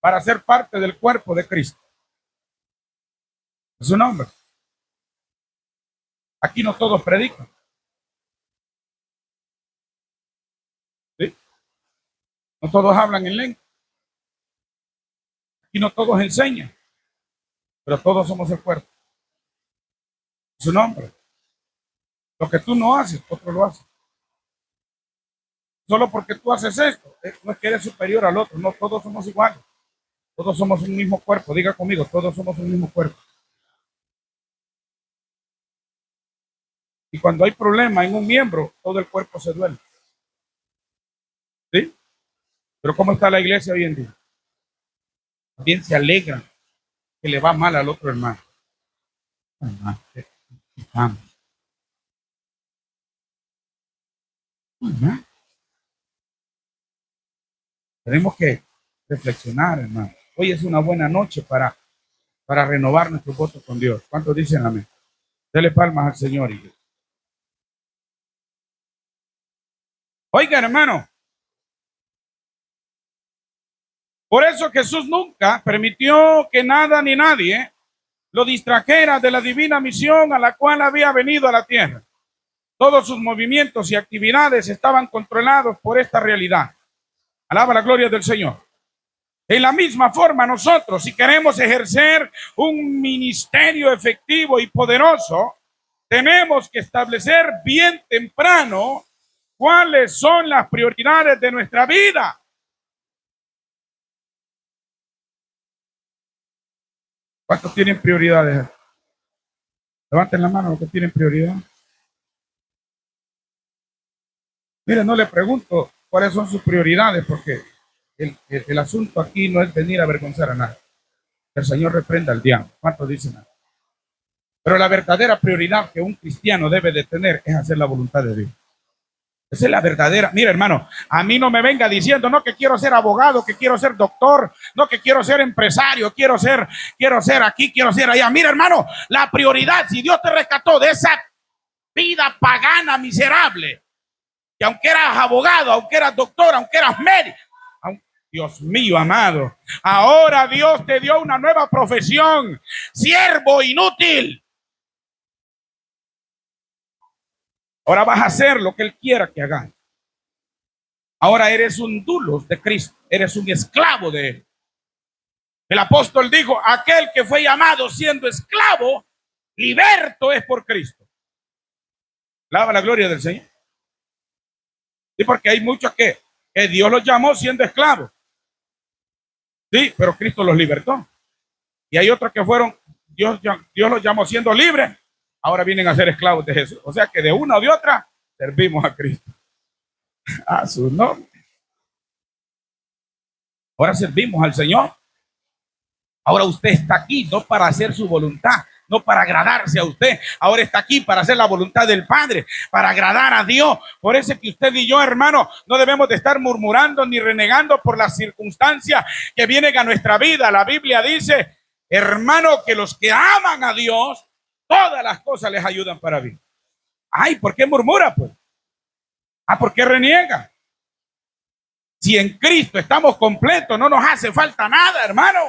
S1: para ser parte del cuerpo de Cristo. A su nombre. Aquí no todos predican. ¿Sí? No todos hablan en lengua. Aquí no todos enseñan. Pero todos somos el cuerpo. A su nombre. Lo que tú no haces, otro lo hace. Solo porque tú haces esto, no es que eres superior al otro. No, todos somos iguales. Todos somos un mismo cuerpo. Diga conmigo, todos somos un mismo cuerpo. Y cuando hay problema en un miembro, todo el cuerpo se duele. ¿Sí? Pero ¿cómo está la iglesia hoy en día? También se alegra que le va mal al otro hermano. Tenemos que reflexionar, hermano. Hoy es una buena noche para renovar nuestro voto con Dios. ¿Cuántos dicen amén? Dele palmas al Señor. Oiga, hermano. Por eso Jesús nunca permitió que nada ni nadie lo distrajera de la divina misión a la cual había venido a la tierra. Todos sus movimientos y actividades estaban controlados por esta realidad. Alaba la gloria del Señor. En la misma forma, nosotros, si queremos ejercer un ministerio efectivo y poderoso, tenemos que establecer bien temprano cuáles son las prioridades de nuestra vida. ¿Cuántos tienen prioridades? Levanten la mano los que tienen prioridad. Mire, no le pregunto cuáles son sus prioridades, porque el asunto aquí no es venir a avergonzar a nadie. El Señor reprenda al diablo. ¿Cuántos dicen nada? Pero la verdadera prioridad que un cristiano debe de tener es hacer la voluntad de Dios. Esa es la verdadera. Mira, hermano, a mí no me venga diciendo, no, que quiero ser abogado, que quiero ser doctor, no, que quiero ser empresario, quiero ser aquí, quiero ser allá. Mira, hermano, la prioridad, si Dios te rescató de esa vida pagana, miserable, que aunque eras abogado, aunque eras doctor, aunque eras médico, Dios mío, amado, ahora Dios te dio una nueva profesión, siervo inútil. Ahora vas a hacer lo que Él quiera que hagas. Ahora eres un dulos de Cristo, eres un esclavo de Él. El apóstol dijo, aquel que fue llamado siendo esclavo, liberto es por Cristo. Alaba la gloria del Señor. Sí, porque hay muchos que Dios los llamó siendo esclavos. Sí, pero Cristo los libertó. Y hay otros que fueron, Dios los llamó siendo libres, ahora vienen a ser esclavos de Jesús. O sea que de una o de otra servimos a Cristo. A su nombre. Ahora servimos al Señor. Ahora usted está aquí no para hacer su voluntad, no para agradarse a usted. Ahora está aquí para hacer la voluntad del Padre, para agradar a Dios. Por eso es que usted y yo, hermano, no debemos de estar murmurando ni renegando por las circunstancias que vienen a nuestra vida. La Biblia dice, hermano, que los que aman a Dios, todas las cosas les ayudan para bien. Ay, ¿por qué murmura, pues? ¿Por qué reniega? Si en Cristo estamos completos, no nos hace falta nada, hermano.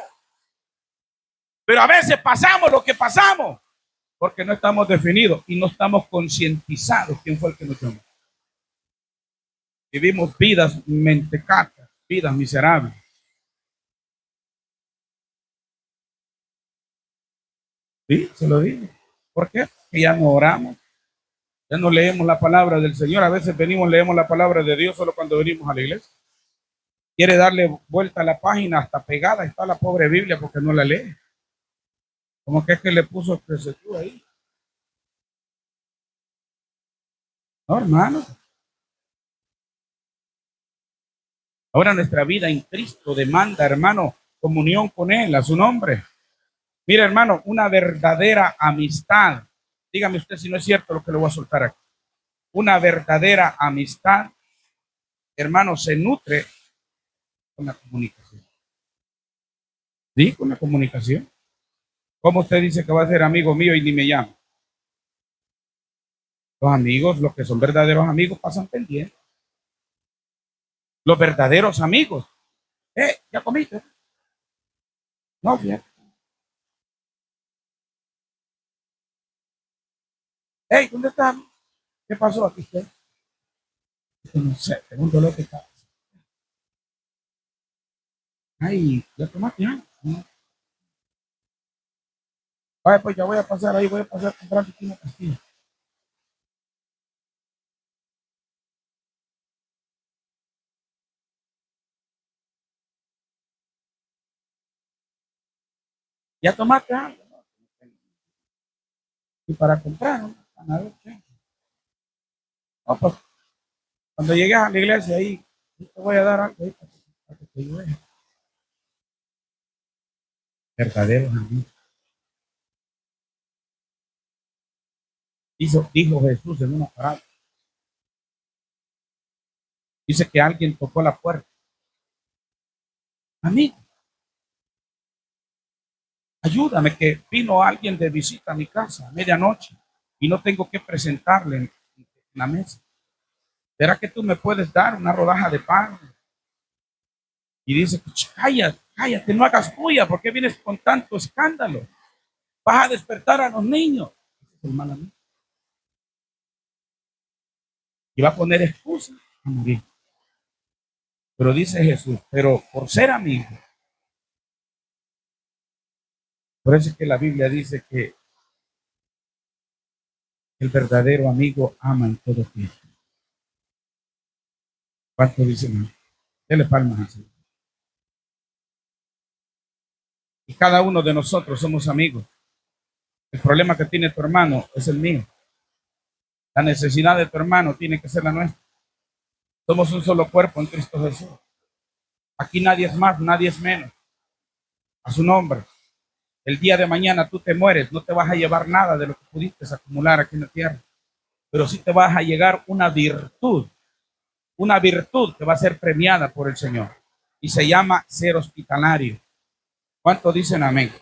S1: Pero a veces pasamos lo que pasamos porque no estamos definidos y no estamos concientizados quién fue el que nos llamó. Vivimos vidas mentecacas, vidas miserables. Sí, se lo digo. ¿Por qué? Porque ya no oramos, ya no leemos la palabra del Señor. A veces venimos, leemos la palabra de Dios solo cuando venimos a la iglesia. Quiere darle vuelta a la página, hasta pegada está la pobre Biblia porque no la lee. Como que es que le puso esclavitud ahí. No, hermano. Ahora nuestra vida en Cristo demanda, hermano, comunión con Él, a su nombre. Mira, hermano, una verdadera amistad. Dígame usted si no es cierto lo que le voy a soltar aquí. Una verdadera amistad, hermano, se nutre con la comunicación. ¿Sí? Con la comunicación. ¿Cómo usted dice que va a ser amigo mío y ni me llama? Los amigos, los que son verdaderos amigos, pasan pendientes. Los verdaderos amigos. ¿Ya comiste? No, fíjate. Hey, ¿dónde está? ¿Qué pasó aquí usted? No sé, tengo un dolor de cabeza. Ay, ¿ya tomaste? No. Vaya, pues ya voy a pasar ahí, voy a pasar a comprar una pastilla. ¿Ya tomaste algo? Y para comprar, ¿no? A ver, ¿qué? No, pues, cuando llegues a la iglesia ahí, te voy a dar algo ahí para que te ayude. Verdaderos amigos. Dijo Jesús en una palabra. Dice que alguien tocó la puerta. Amigo, ayúdame, que vino alguien de visita a mi casa a medianoche y no tengo que presentarle en la mesa. ¿Será que tú me puedes dar una rodaja de pan? Y dice, cállate, no hagas bulla, ¿por qué vienes con tanto escándalo? Vas a despertar a los niños. Y va a poner excusa a morir. Pero dice Jesús, pero por ser amigo. Por eso es que la Biblia dice que el verdadero amigo ama en todo tiempo. ¿Cuánto dicen? Dele palmas al Señor. Y cada uno de nosotros somos amigos. El problema que tiene tu hermano es el mío. La necesidad de tu hermano tiene que ser la nuestra. Somos un solo cuerpo en Cristo Jesús. Aquí nadie es más, nadie es menos. A su nombre. El día de mañana tú te mueres, no te vas a llevar nada de lo que pudiste acumular aquí en la tierra, pero sí te vas a llegar una virtud una virtud que va a ser premiada por el Señor y se llama ser hospitalario. ¿Cuántos dicen amén?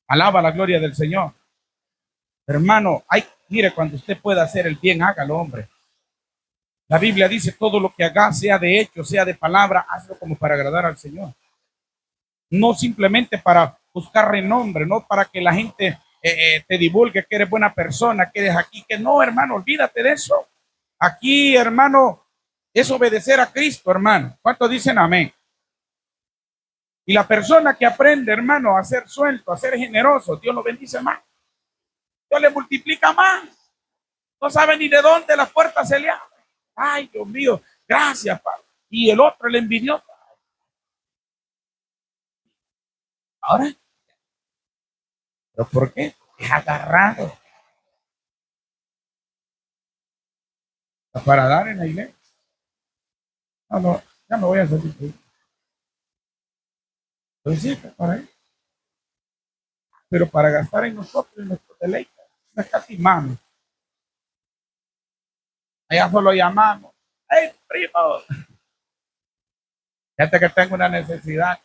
S1: Alaba la gloria del Señor. Hermano, mire, cuando usted pueda hacer el bien, hágalo, hombre. La Biblia dice, todo lo que haga, sea de hecho, sea de palabra, hazlo como para agradar al Señor. No simplemente para buscar renombre, no para que la gente te divulgue que eres buena persona, que eres aquí, que no, hermano, olvídate de eso. Aquí, hermano, es obedecer a Cristo, hermano. ¿Cuántos dicen amén? Y la persona que aprende, hermano, a ser suelto, a ser generoso, Dios lo bendice más. Dios le multiplica más. No sabe ni de dónde las puertas se le abren. Ay, Dios mío, gracias, Padre. Y el otro le envidió. Ahora, ¿pero por qué? Es agarrado para dar en la iglesia. No, no, ya me voy a salir. Pues sí, para él. Pero para gastar en nosotros, en nuestro deleite, no escatimamos. Allá solo llamamos. ¡Hey, primo! Gente que tenga una necesidad.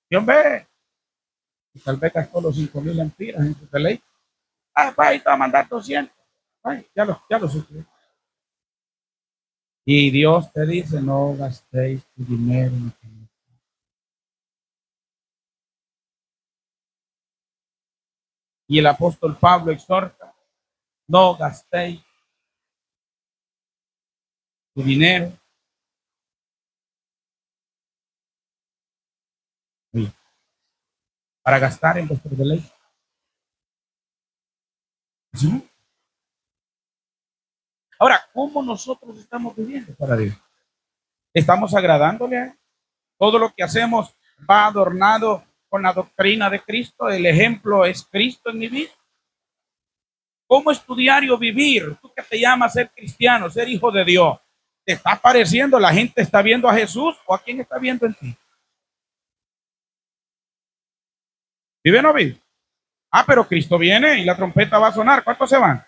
S1: Dios ve. Y tal vez gastó los 5,000 lempiras en su deleite. Ah, va, ahí te va a mandar 200. Ay, ya lo supe. Y Dios te dice, no gastéis tu dinero en que no. Y el apóstol Pablo exhorta, no gastéis tu dinero para gastar en vuestro deleite. ¿Sí? Ahora, ¿cómo nosotros estamos viviendo para Dios? ¿Estamos agradándole a Él? Todo lo que hacemos va adornado con la doctrina de Cristo. El ejemplo es Cristo en mi vida. ¿Cómo es tu diario vivir? Tú que te llamas ser cristiano, ser hijo de Dios. ¿Te está pareciendo? ¿La gente está viendo a Jesús o a quién está viendo en ti? ¿Vive o no vive? Ah, pero Cristo viene y la trompeta va a sonar. ¿Cuántos se van?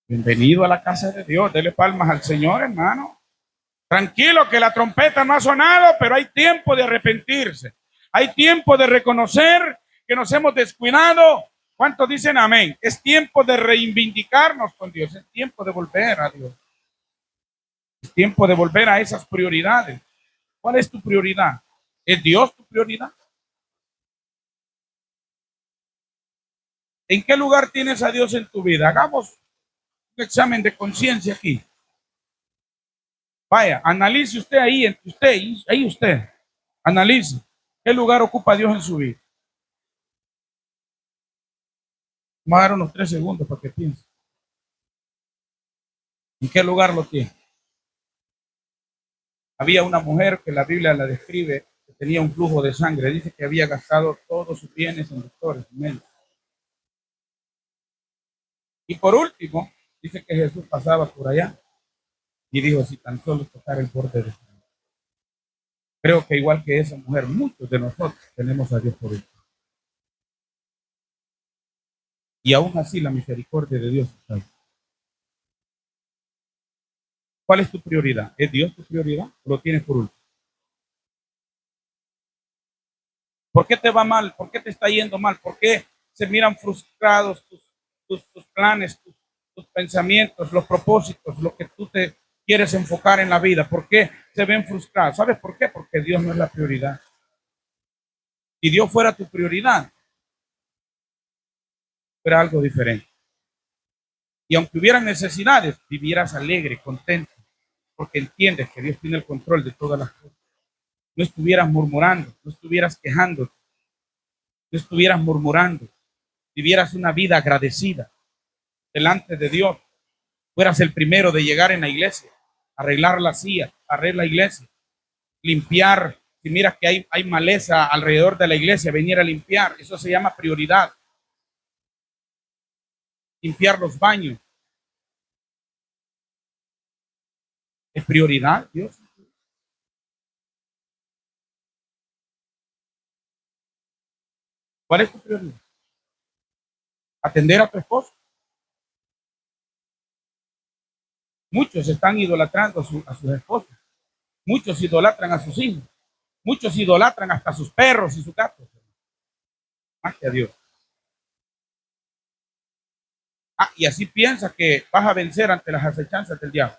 S1: Bienvenido a la casa de Dios. Dele palmas al Señor, hermano. Tranquilo que la trompeta no ha sonado, pero hay tiempo de arrepentirse. Hay tiempo de reconocer que nos hemos descuidado. ¿Cuántos dicen amén? Es tiempo de reivindicarnos con Dios. Es tiempo de volver a Dios. Es tiempo de volver a esas prioridades. ¿Cuál es tu prioridad? ¿Es Dios tu prioridad? ¿En qué lugar tienes a Dios en tu vida? Hagamos un examen de conciencia aquí. Vaya, analice usted ahí usted. Analice. ¿Qué lugar ocupa Dios en su vida? Vamos a dar unos 3 segundos para que piense. ¿En qué lugar lo tiene? Había una mujer que la Biblia la describe, que tenía un flujo de sangre. Dice que había gastado todos sus bienes en doctores, en médicos. Y por último, dice que Jesús pasaba por allá y dijo, si tan solo tocar el borde de su manto. Creo que igual que esa mujer, muchos de nosotros tenemos a Dios por él. Y aún así la misericordia de Dios está ahí. ¿Cuál es tu prioridad? ¿Es Dios tu prioridad o lo tienes por último? ¿Por qué te va mal? ¿Por qué te está yendo mal? ¿Por qué se miran frustrados tus planes, tus pensamientos, los propósitos, lo que tú te quieres enfocar en la vida? ¿Por qué se ven frustrados? ¿Sabes por qué? Porque Dios no es la prioridad. Si Dios fuera tu prioridad, fuera algo diferente. Y aunque hubieran necesidades, vivieras alegre, contento, porque entiendes que Dios tiene el control de todas las cosas. No estuvieras murmurando, no estuvieras quejando, no estuvieras murmurando, vivieras una vida agradecida delante de Dios, fueras el primero de llegar en la iglesia, arreglar la silla, arreglar la iglesia, limpiar. Si miras que hay maleza alrededor de la iglesia, venir a limpiar, eso se llama prioridad. Limpiar los baños es prioridad, Dios. ¿Cuál es tu prioridad? Atender a tu esposo. Muchos están idolatrando a sus esposos. Muchos idolatran a sus hijos. Muchos idolatran hasta a sus perros y sus gatos. Más que a Dios. Y así piensas que vas a vencer ante las acechanzas del diablo.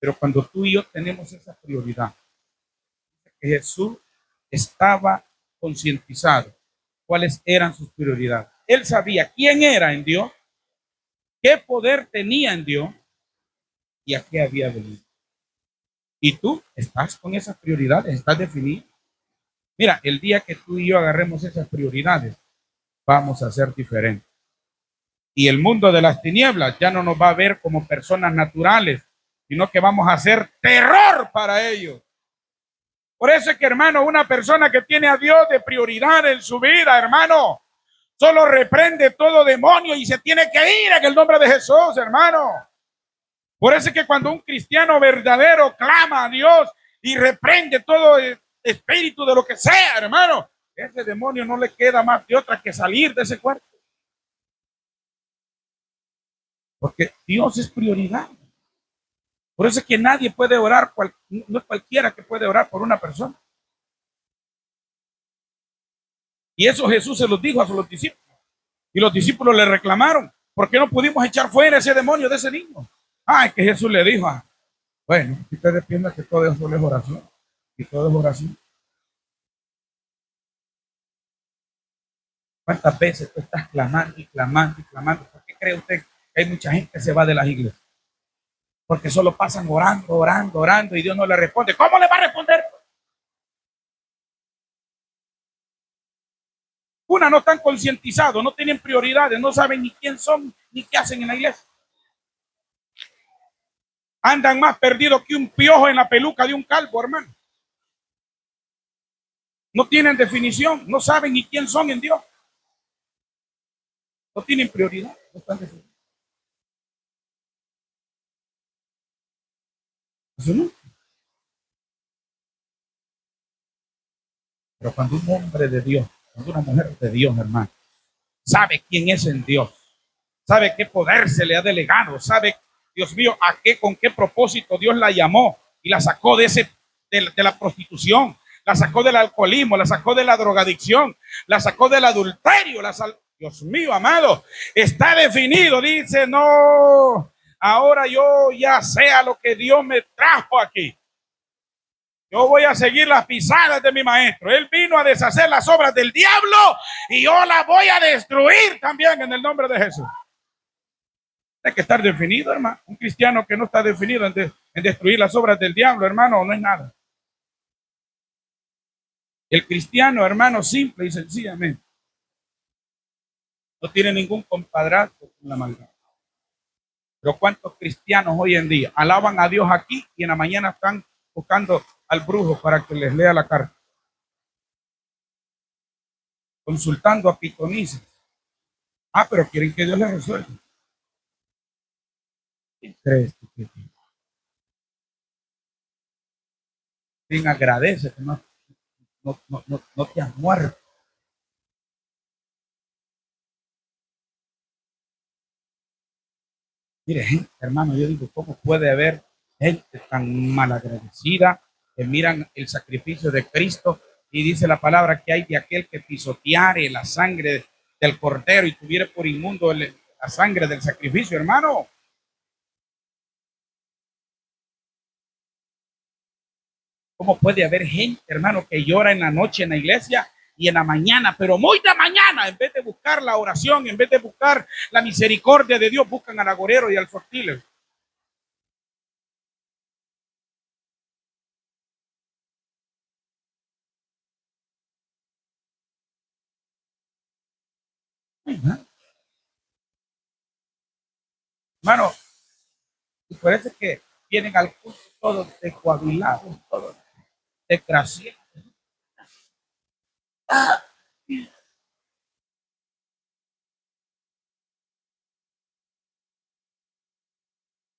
S1: Pero cuando tú y yo tenemos esa prioridad, que Jesús estaba concientizado cuáles eran sus prioridades. Él sabía quién era en Dios, qué poder tenía en Dios y a qué había venido. Y tú estás con esas prioridades, estás definido. Mira, el día que tú y yo agarremos esas prioridades, vamos a ser diferentes. Y el mundo de las tinieblas ya no nos va a ver como personas naturales, sino que vamos a ser terror para ellos. Por eso es que, hermano, una persona que tiene a Dios de prioridad en su vida, hermano, solo reprende todo demonio y se tiene que ir en el nombre de Jesús, hermano. Por eso es que cuando un cristiano verdadero clama a Dios y reprende todo espíritu de lo que sea, hermano, ese demonio no le queda más de otra que salir de ese cuerpo. Porque Dios es prioridad. Por eso es que nadie puede orar, no es cualquiera que puede orar por una persona. Y eso Jesús se los dijo a sus discípulos. Y los discípulos le reclamaron, ¿por qué no pudimos echar fuera ese demonio de ese niño? Es que Jesús le dijo, bueno, si ustedes piensan que todo eso es oración, y todo es oración. ¿Cuántas veces tú estás clamando y clamando y clamando? ¿Por qué cree usted que hay mucha gente que se va de las iglesias? Porque solo pasan orando, orando, orando y Dios no le responde. ¿Cómo le va a responder? Una, no están concientizados, no tienen prioridades, no saben ni quién son ni qué hacen en la iglesia. Andan más perdidos que un piojo en la peluca de un calvo, hermano. No tienen definición, no saben ni quién son en Dios. No tienen prioridad, no están definidos. Eso no. Pero cuando un hombre de Dios, cuando una mujer de Dios, hermano, sabe quién es en Dios, sabe qué poder se le ha delegado, sabe, Dios mío, con qué propósito Dios la llamó y la sacó de la prostitución, la sacó del alcoholismo, la sacó de la drogadicción, la sacó del adulterio, Dios mío, amado, está definido, dice, no, ahora yo ya sé a lo que Dios me trajo aquí. Yo voy a seguir las pisadas de mi maestro. Él vino a deshacer las obras del diablo y yo las voy a destruir también en el nombre de Jesús. Hay que estar definido, hermano. Un cristiano que no está definido en destruir las obras del diablo, hermano, no es nada. El cristiano, hermano, simple y sencillamente, no tiene ningún compadrazgo con la maldad. Pero ¿cuántos cristianos hoy en día alaban a Dios aquí y en la mañana están buscando al brujo para que les lea la carta? Consultando a pitonices. Pero quieren que Dios les resuelva. ¿Quién crees tú que quien agradece que no te has muerto? Mire, gente, hermano, yo digo, ¿cómo puede haber gente tan malagradecida que miran el sacrificio de Cristo y dice la palabra que hay de aquel que pisoteare la sangre del cordero y tuviera por inmundo la sangre del sacrificio, hermano? ¿Cómo puede haber gente, hermano, que llora en la noche en la iglesia y en la mañana, pero muy de mañana, en vez de buscar la oración, en vez de buscar la misericordia de Dios, buscan al agorero y al sortile? Hermano, y parece que vienen al culto todos descoagilados, todos desgraciados.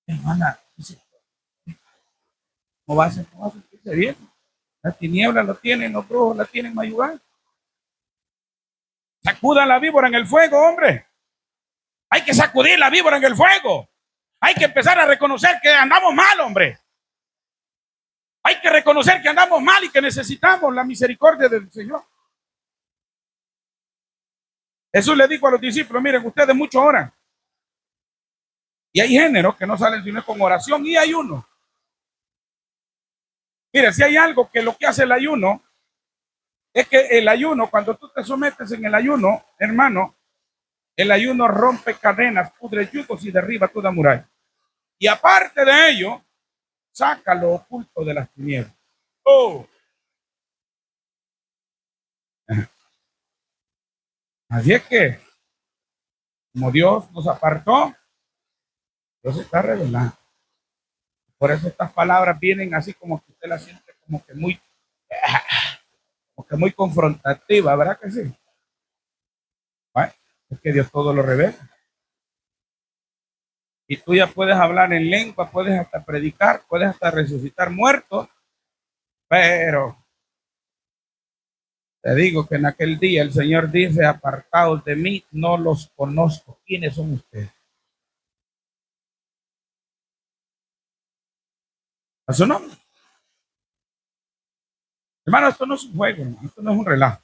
S1: Hermana, dice, ¿cómo va a sentirse bien? Las tinieblas lo tienen, los brujos la tienen mayugar. Sacudan la víbora en el fuego, hombre. Hay que sacudir la víbora en el fuego. Hay que empezar a reconocer que andamos mal, hombre. Hay que reconocer que andamos mal y que necesitamos la misericordia del Señor. Jesús le dijo a los discípulos, miren, ustedes mucho oran. Y hay géneros que no salen sino con oración y ayuno. Mire, si hay algo que lo que hace el ayuno, es que el ayuno, cuando tú te sometes en el ayuno, hermano, el ayuno rompe cadenas, pudre yugos y derriba toda muralla. Y aparte de ello, saca lo oculto de las tinieblas. Oh. Así es que, como Dios nos apartó, Dios está revelando. Por eso estas palabras vienen así como que usted las siente como que muy confrontativa, ¿verdad que sí? Bueno, es que Dios todo lo revela. Y tú ya puedes hablar en lengua, puedes hasta predicar, puedes hasta resucitar muertos, pero te digo que en aquel día el Señor dice, apartados de mí, no los conozco. ¿Quiénes son ustedes? A su nombre. Hermano, esto no es un juego, hermano, esto no es un relajo.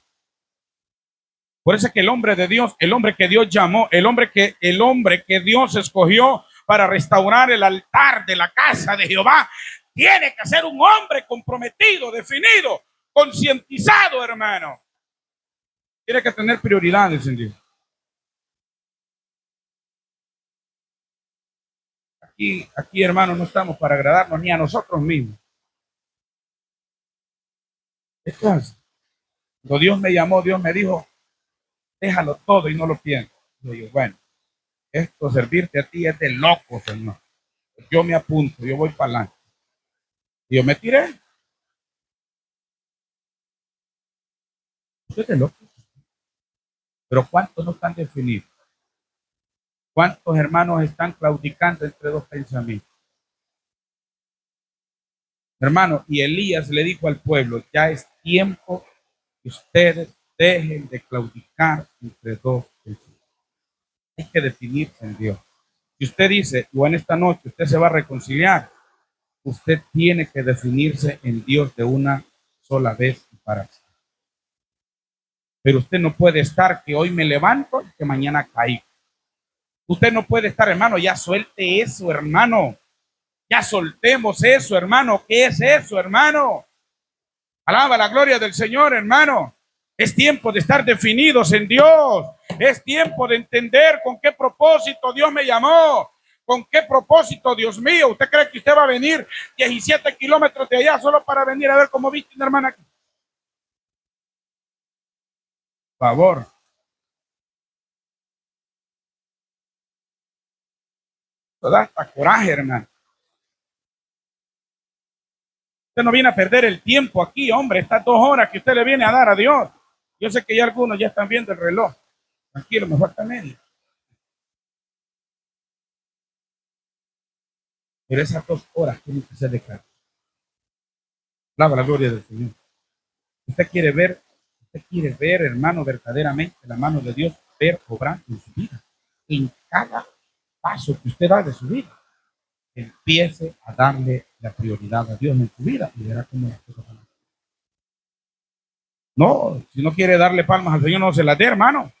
S1: Por eso es que el hombre de Dios, el hombre que Dios llamó, el hombre que Dios escogió para restaurar el altar de la casa de Jehová, tiene que ser un hombre comprometido, definido, concientizado, hermano. Tiene que tener prioridades en Dios. Aquí, hermano, no estamos para agradarnos ni a nosotros mismos. Entonces, cuando Dios me llamó, Dios me dijo, déjalo todo y no lo pienses. Yo digo, bueno, esto servirte a ti es de loco, Señor. Yo me apunto, yo voy para adelante. Y yo me tiré. Usted es de loco. Pero ¿cuántos no están definidos? ¿Cuántos hermanos están claudicando entre dos pensamientos? Hermano, y Elías le dijo al pueblo, ya es tiempo que ustedes dejen de claudicar entre dos pensamientos. Hay que definirse en Dios. Si usted dice, o en esta noche usted se va a reconciliar, usted tiene que definirse en Dios de una sola vez y para siempre. Pero usted no puede estar que hoy me levanto y que mañana caigo. Usted no puede estar, hermano, ya suelte eso, hermano. Ya soltemos eso, hermano. ¿Qué es eso, hermano? Alaba la gloria del Señor, hermano. Es tiempo de estar definidos en Dios. Es tiempo de entender con qué propósito Dios me llamó. ¿Con qué propósito, Dios mío? ¿Usted cree que usted va a venir 17 kilómetros de allá solo para venir a ver cómo viste una hermana aquí? Por favor. Eso da hasta coraje, hermano. Usted no viene a perder el tiempo aquí, hombre. Estas 2 horas que usted le viene a dar a Dios. Yo sé que ya algunos ya están viendo el reloj. Tranquilo, me falta medio. Pero esas 2 horas tienen que ser de cara. Alaba la gloria del Señor. Usted quiere ver, hermano, verdaderamente la mano de Dios, ver obrar en su vida. En cada paso que usted da de su vida, empiece a darle la prioridad a Dios en su vida y verá cómo las cosas van. No, si no quiere darle palmas al Señor, no se las dé, hermano.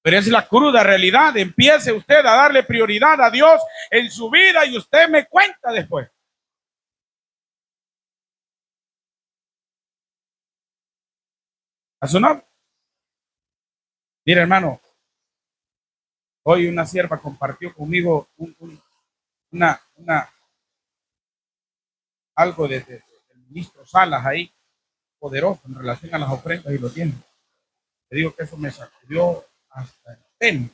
S1: Pero es la cruda realidad. Empiece usted a darle prioridad a Dios en su vida y usted me cuenta después. A su nombre. Mira, hermano, hoy una sierva compartió conmigo algo del ministro Salas ahí, poderoso en relación a las ofrendas y los diezmos. Te digo que eso me sacudió hasta el pelo.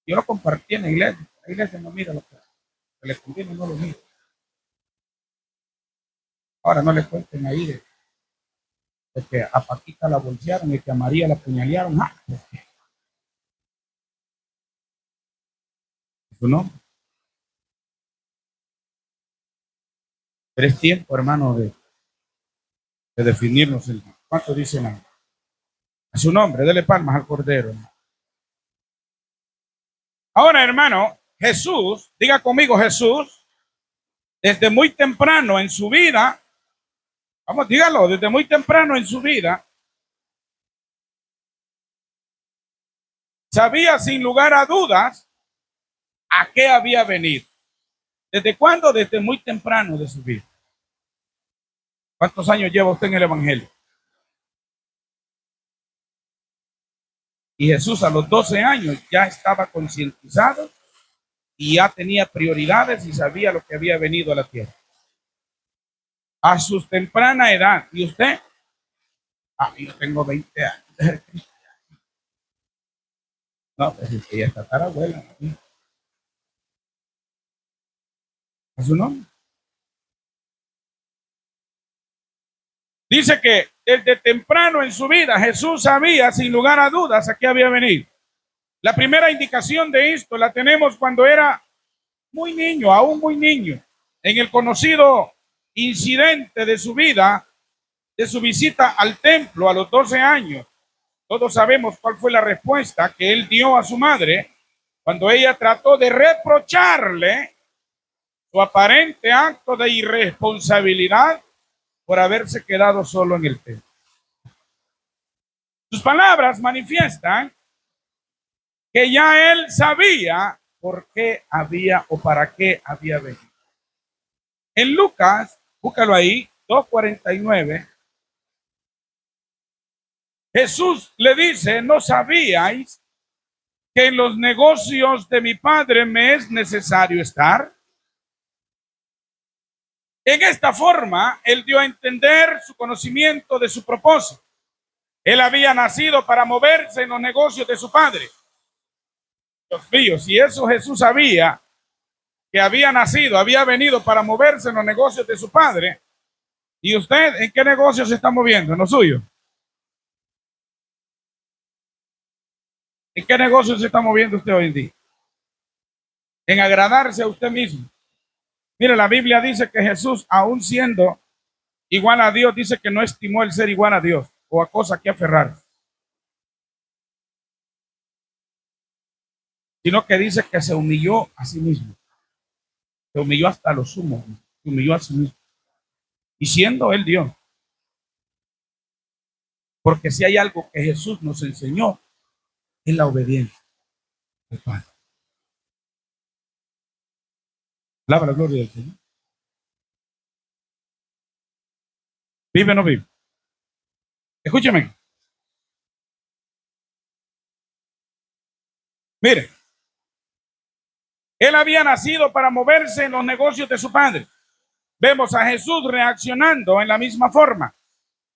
S1: Yo lo compartí en la iglesia. La iglesia no mira lo que le conviene, no lo mira. Ahora no le cuenten ahí de que a Paquita la bolsearon y que a María la puñalearon. Ah, ¿tú no? Pero es tiempo, hermano, de definirnos el día. ¿Cuánto dicen a su nombre? Dele palmas al Cordero, hermano. Ahora, hermano, Jesús, diga conmigo, Jesús, desde muy temprano en su vida, vamos, dígalo, desde muy temprano en su vida, sabía sin lugar a dudas a qué había venido. ¿Desde cuándo? Desde muy temprano de su vida. ¿Cuántos años lleva usted en el Evangelio? Y Jesús a los 12 años ya estaba concientizado y ya tenía prioridades y sabía lo que había venido a la tierra. A su temprana edad. ¿Y usted? Ah, yo tengo 20 años. No, pues es que ya está tarabuela. ¿No? ¿A su nombre? Dice que desde temprano en su vida Jesús sabía sin lugar a dudas a qué había venido. La primera indicación de esto la tenemos cuando era muy niño, aún muy niño, en el conocido incidente de su vida, de su visita al templo a los 12 años. Todos sabemos cuál fue la respuesta que él dio a su madre cuando ella trató de reprocharle su aparente acto de irresponsabilidad por haberse quedado solo en el templo. Sus palabras manifiestan que ya él sabía por qué había o para qué había venido. En Lucas, búscalo ahí, 2:49, Jesús le dice, ¿no sabíais que en los negocios de mi padre me es necesario estar? En esta forma, él dio a entender su conocimiento de su propósito. Él había nacido para moverse en los negocios de su padre. Dios mío, si eso Jesús sabía, que había nacido, había venido para moverse en los negocios de su padre, ¿y usted en qué negocio se está moviendo? ¿En lo suyo? ¿En qué negocio se está moviendo usted hoy en día? En agradarse a usted mismo. Mire, la Biblia dice que Jesús, aún siendo igual a Dios, dice que no estimó el ser igual a Dios o a cosa que aferrarse, sino que dice que se humilló a sí mismo, se humilló hasta lo sumo, se humilló a sí mismo, y siendo él Dios, porque si hay algo que Jesús nos enseñó, es la obediencia al Padre. Alaba la gloria del Señor. ¿Vive o no vive? Escúcheme. Mire, él había nacido para moverse en los negocios de su padre. Vemos a Jesús reaccionando en la misma forma.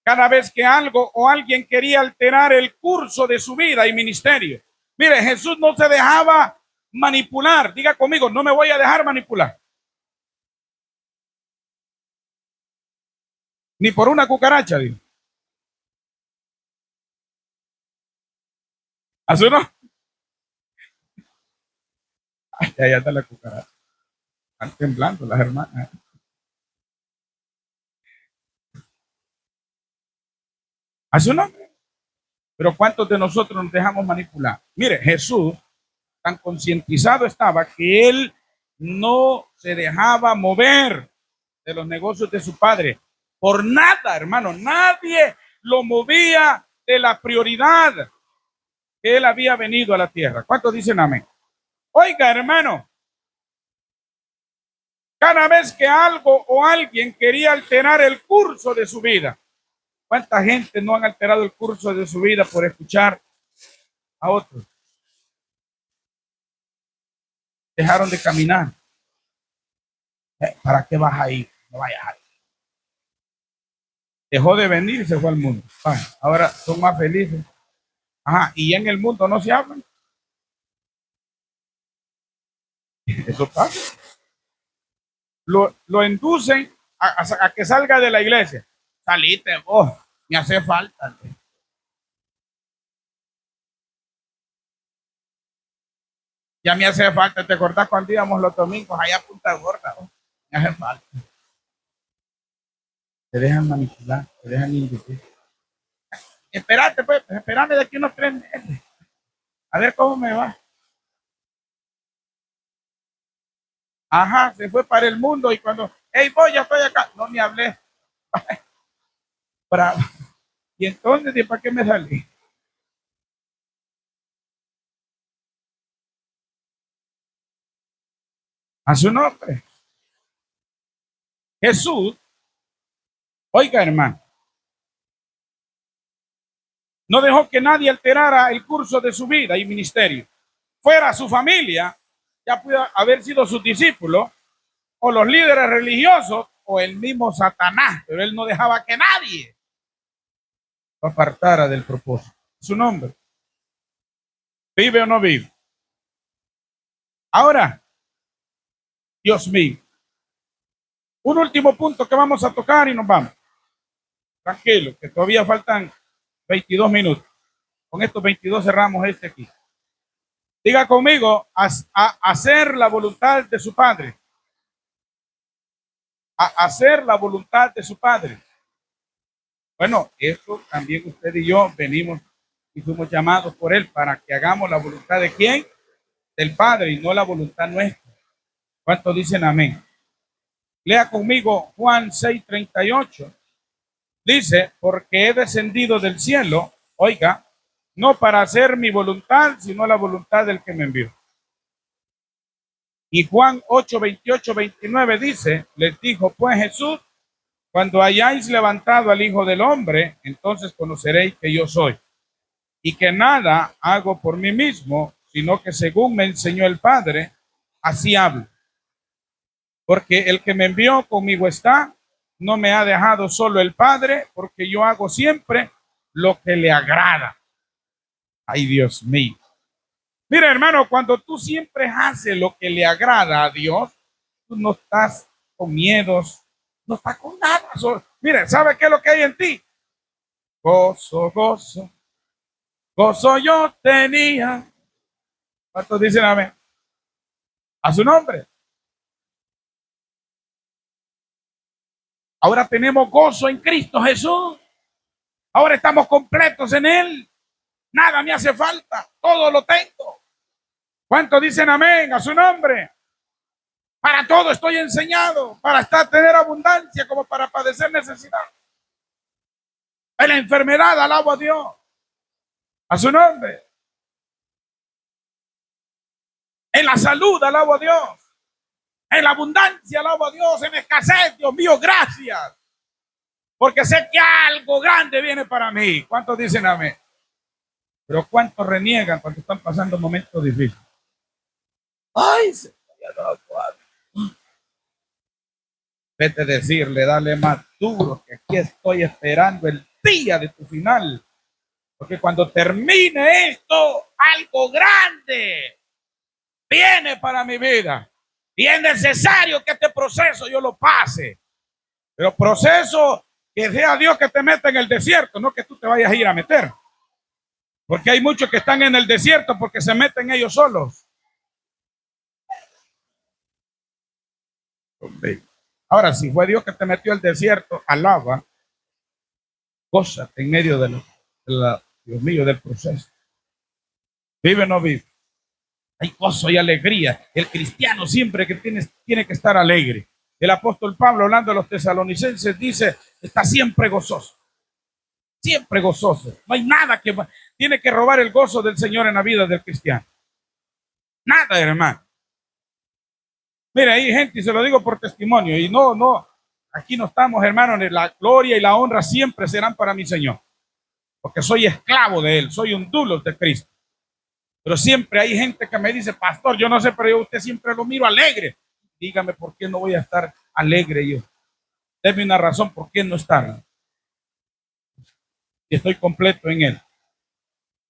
S1: Cada vez que algo o alguien quería alterar el curso de su vida y ministerio. Mire, Jesús no se dejaba manipular. Diga conmigo, no me voy a dejar manipular. Ni por una cucaracha, digo. ¿Así no? Ay, allá está la cucaracha. Están temblando las hermanas. ¿Así no? Pero ¿cuántos de nosotros nos dejamos manipular? Mire, Jesús tan concientizado estaba que él no se dejaba mover de los negocios de su padre por nada, hermano. Nadie lo movía de la prioridad que él había venido a la tierra. ¿Cuántos dicen amén? Oiga, hermano, cada vez que algo o alguien quería alterar el curso de su vida, ¿cuánta gente no han alterado el curso de su vida por escuchar a otros? Dejaron de caminar. ¿Para qué vas ahí? No vayas ahí. Dejó de venir y se fue al mundo. Ay, ahora son más felices. Ajá, y en el mundo no se hablan. Eso pasa. Lo inducen a que salga de la iglesia. Salite vos, me hace falta. Ya me hace falta. ¿Te acordás cuando íbamos los domingos allá a Punta Gorda? ¿No? Me hace falta. te dejan manipular, te dejan inducir. Espérate, pues, espérame de aquí unos 3 meses. A ver cómo me va. Ajá, se fue para el mundo y cuando, hey, voy, ya estoy acá. No me hablé. Bravo. Y entonces, ¿y para qué me salí? A su nombre. Jesús, oiga, hermano, no dejó que nadie alterara el curso de su vida y ministerio. Fuera su familia, ya pudo haber sido sus discípulos, o los líderes religiosos, o el mismo Satanás, pero él no dejaba que nadie lo apartara del propósito. Su nombre. ¿Vive o no vive? Ahora, Dios mío, un último punto que vamos a tocar y nos vamos. Tranquilo, que todavía faltan 22 minutos. Con estos 22 cerramos este aquí. Diga conmigo, a hacer la voluntad de su Padre. A hacer la voluntad de su Padre. Bueno, esto también usted y yo venimos y fuimos llamados por Él para que hagamos la voluntad de quién? Del Padre y no la voluntad nuestra. ¿Cuántos dicen amén? Lea conmigo Juan 6:38. Dice, porque he descendido del cielo, oiga, no para hacer mi voluntad, sino la voluntad del que me envió. Y Juan 8:28-29 dice, les dijo pues Jesús, cuando hayáis levantado al Hijo del Hombre, entonces conoceréis que yo soy, y que nada hago por mí mismo, sino que según me enseñó el Padre, así hablo. Porque el que me envió conmigo está, no me ha dejado solo el Padre, porque yo hago siempre lo que le agrada. Ay, Dios mío. Mira, hermano, cuando tú siempre haces lo que le agrada a Dios, tú no estás con miedos, no estás con nada. Mire, ¿sabe qué es lo que hay en ti? Gozo, gozo, gozo yo tenía. ¿Cuántos dicen amén? A su nombre. Ahora tenemos gozo en Cristo Jesús. Ahora estamos completos en Él. Nada me hace falta. Todo lo tengo. ¿Cuántos dicen amén a su nombre? Para todo estoy enseñado. Para tener abundancia como para padecer necesidad. En la enfermedad alabo a Dios. A su nombre. En la salud alabo a Dios. En la abundancia alabo a Dios. En la escasez, Dios mío, gracias. Porque sé que algo grande viene para mí. ¿Cuántos dicen amén? Pero ¿cuántos reniegan cuando están pasando momentos difíciles? Ay, se me ha dado. Vete a decirle, dale más duro, que aquí estoy esperando el día de tu final. Porque cuando termine esto, algo grande viene para mi vida. Y es necesario que este proceso yo lo pase. Pero proceso que sea Dios que te meta en el desierto, no que tú te vayas a ir a meter. Porque hay muchos que están en el desierto porque se meten ellos solos. Ahora, si fue Dios que te metió al desierto, alaba, gózate en medio Dios mío, del proceso. Vive o no vive. Hay gozo y alegría. El cristiano siempre que tiene que estar alegre. El apóstol Pablo, hablando de los tesalonicenses, dice, está siempre gozoso. Siempre gozoso. No hay nada que tiene que robar el gozo del Señor en la vida del cristiano. Nada, hermano. Mira, hay gente, y se lo digo por testimonio, y no, aquí no estamos, hermanos, la gloria y la honra siempre serán para mi Señor. Porque soy esclavo de Él, soy un dulos de Cristo. Pero siempre hay gente que me dice, pastor, yo no sé, pero yo usted siempre lo miro alegre. Dígame por qué no voy a estar alegre yo. Deme una razón por qué no estar. Y estoy completo en Él.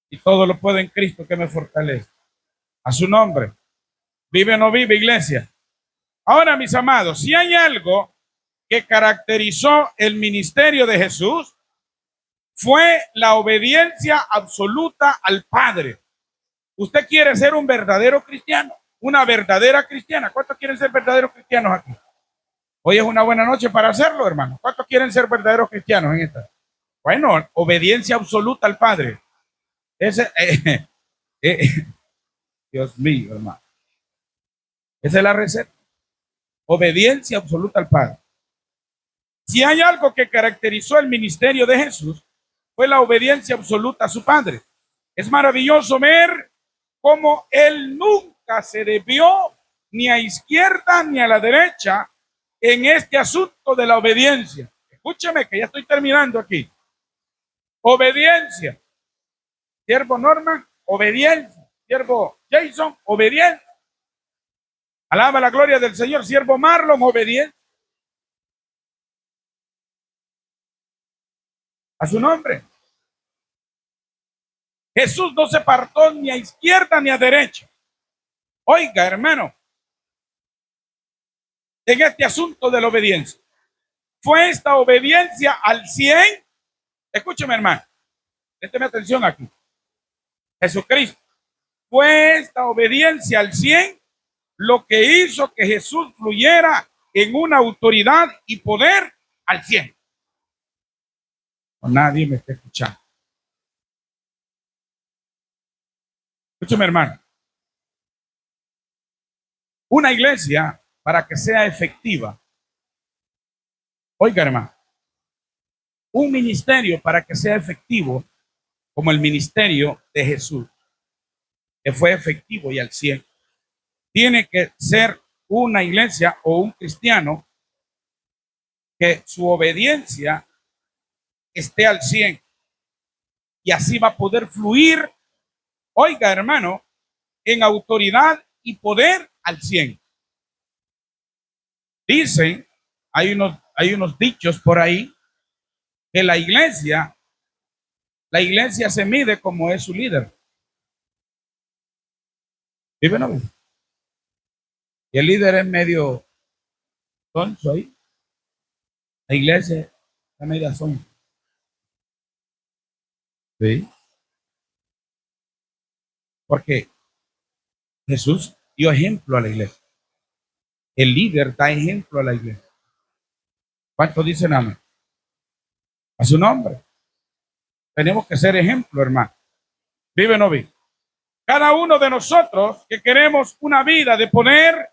S1: Y todo lo puedo en Cristo que me fortalece. A su nombre. Vive o no vive, iglesia. Ahora, mis amados, si hay algo que caracterizó el ministerio de Jesús, fue la obediencia absoluta al Padre. ¿Usted quiere ser un verdadero cristiano? Una verdadera cristiana. ¿Cuántos quieren ser verdaderos cristianos aquí? Hoy es una buena noche para hacerlo, hermano. ¿Cuántos quieren ser verdaderos cristianos en esta? Bueno, obediencia absoluta al Padre. Ese, eh, Dios mío, hermano. Esa es la receta. Obediencia absoluta al Padre. Si hay algo que caracterizó el ministerio de Jesús, fue la obediencia absoluta a su Padre. Es maravilloso ver cómo él nunca se desvió ni a izquierda ni a la derecha en este asunto de la obediencia. Escúcheme que ya estoy terminando aquí. Obediencia. Siervo Norman, obediencia. Siervo Jason, obediencia. Alaba la gloria del Señor. Siervo Marlon, obediencia. A su nombre. Jesús no se apartó ni a izquierda ni a derecha. Oiga, hermano, en este asunto de la obediencia, fue esta obediencia al 100. Escúcheme, hermano, présteme atención aquí. Jesucristo, fue esta obediencia al 100 lo que hizo que Jesús fluyera en una autoridad y poder al 100. No, nadie me está escuchando. Escúcheme, hermano. Una iglesia, para que sea efectiva, oiga, hermano, un ministerio para que sea efectivo, como el ministerio de Jesús, que fue efectivo y al 100, tiene que ser una iglesia o un cristiano que su obediencia esté al 100 y así va a poder fluir, oiga, hermano, en autoridad y poder al 100. Dicen, hay unos dichos por ahí, que la iglesia se mide como es su líder. ¿Vive no? Y el líder es medio sonso ahí. La iglesia es media sonso. ¿Sí? Porque Jesús dio ejemplo a la iglesia. El líder da ejemplo a la iglesia. ¿Cuántos dicen amén? A su nombre. Tenemos que ser ejemplo, hermano. ¿Vive o no vive? Cada uno de nosotros que queremos una vida de poder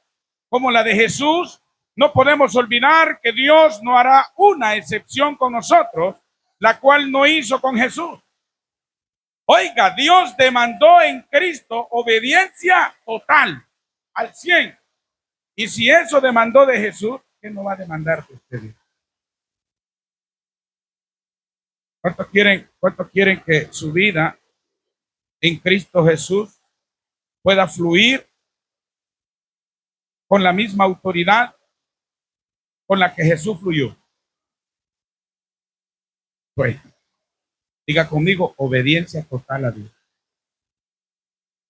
S1: como la de Jesús, no podemos olvidar que Dios no hará una excepción con nosotros, la cual no hizo con Jesús. Oiga, Dios demandó en Cristo obediencia total, al 100. Y si eso demandó de Jesús, ¿qué no va a demandar de ustedes? ¿Cuántos quieren que su vida en Cristo Jesús pueda fluir con la misma autoridad con la que Jesús fluyó? Pues, diga conmigo, obediencia total a Dios.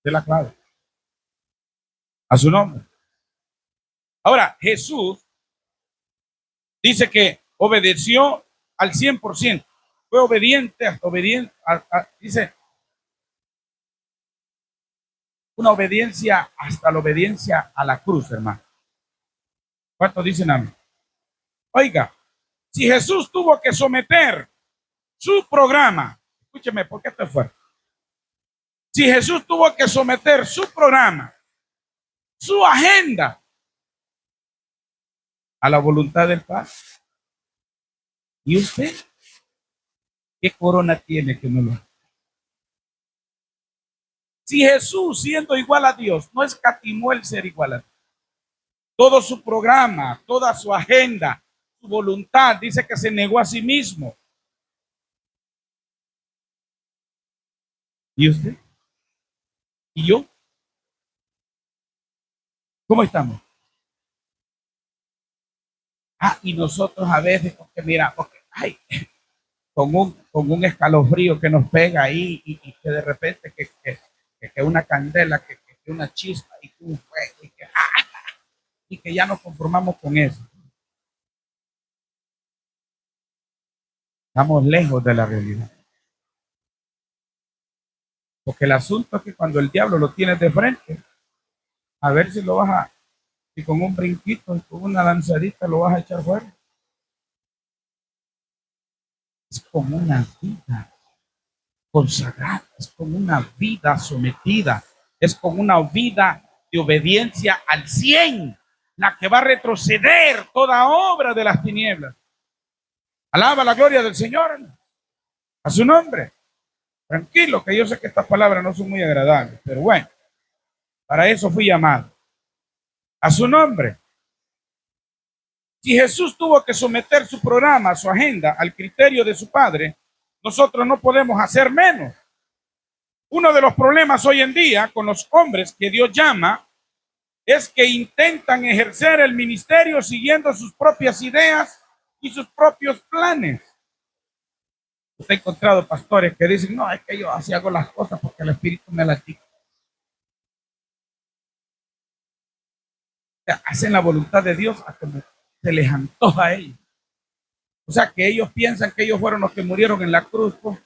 S1: De la clave. A su nombre. Ahora, Jesús dice que obedeció al 100%. Fue obediente, dice, una obediencia hasta la obediencia a la cruz, hermano. ¿Cuántos dicen amén? Oiga, si Jesús tuvo que someter su programa, escúcheme, porque esto es fuerte. Si Jesús tuvo que someter su programa, su agenda a la voluntad del Padre, ¿y usted qué corona tiene que no lo hace? Si Jesús, siendo igual a Dios, no escatimó el ser igual a Dios, todo su programa, toda su agenda, su voluntad, dice que se negó a sí mismo. ¿Y usted? ¿Y yo? ¿Cómo estamos? Y nosotros a veces, porque mira, porque, con un escalofrío que nos pega ahí y que de repente que una candela, que una chispa y que un fuego y que ya nos conformamos con eso. Estamos lejos de la realidad. Porque el asunto es que cuando el diablo lo tienes de frente, a ver si lo vas Y con un brinquito y con una lanzadita lo vas a echar fuera. Es como una vida consagrada, es como una vida sometida, es como una vida de obediencia al 100, la que va a retroceder toda obra de las tinieblas. Alaba la gloria del Señor, a su nombre. Tranquilo, que yo sé que estas palabras no son muy agradables, pero bueno, para eso fui llamado. A su nombre. Si Jesús tuvo que someter su programa, su agenda al criterio de su Padre, nosotros no podemos hacer menos. Uno de los problemas hoy en día con los hombres que Dios llama es que intentan ejercer el ministerio siguiendo sus propias ideas y sus propios planes. Usted ha encontrado pastores que dicen, no, es que yo así hago las cosas porque el Espíritu me las dice. O sea, hacen la voluntad de Dios a como se les antoja a ellos. O sea, que ellos piensan que ellos fueron los que murieron en la cruz, pues,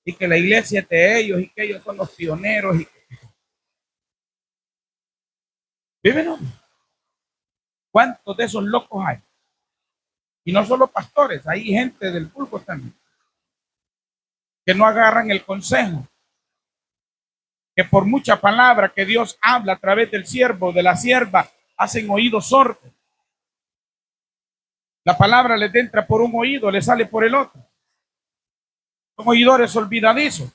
S1: y que la iglesia es de ellos y que ellos son los pioneros. ¿Viven o no? ¿Cuántos de esos locos hay? Y no solo pastores, hay gente del público también, que no agarran el consejo, que por mucha palabra que Dios habla a través del siervo, de la sierva, hacen oídos sordos. La palabra les entra por un oído, les sale por el otro. Son oidores olvidadizos.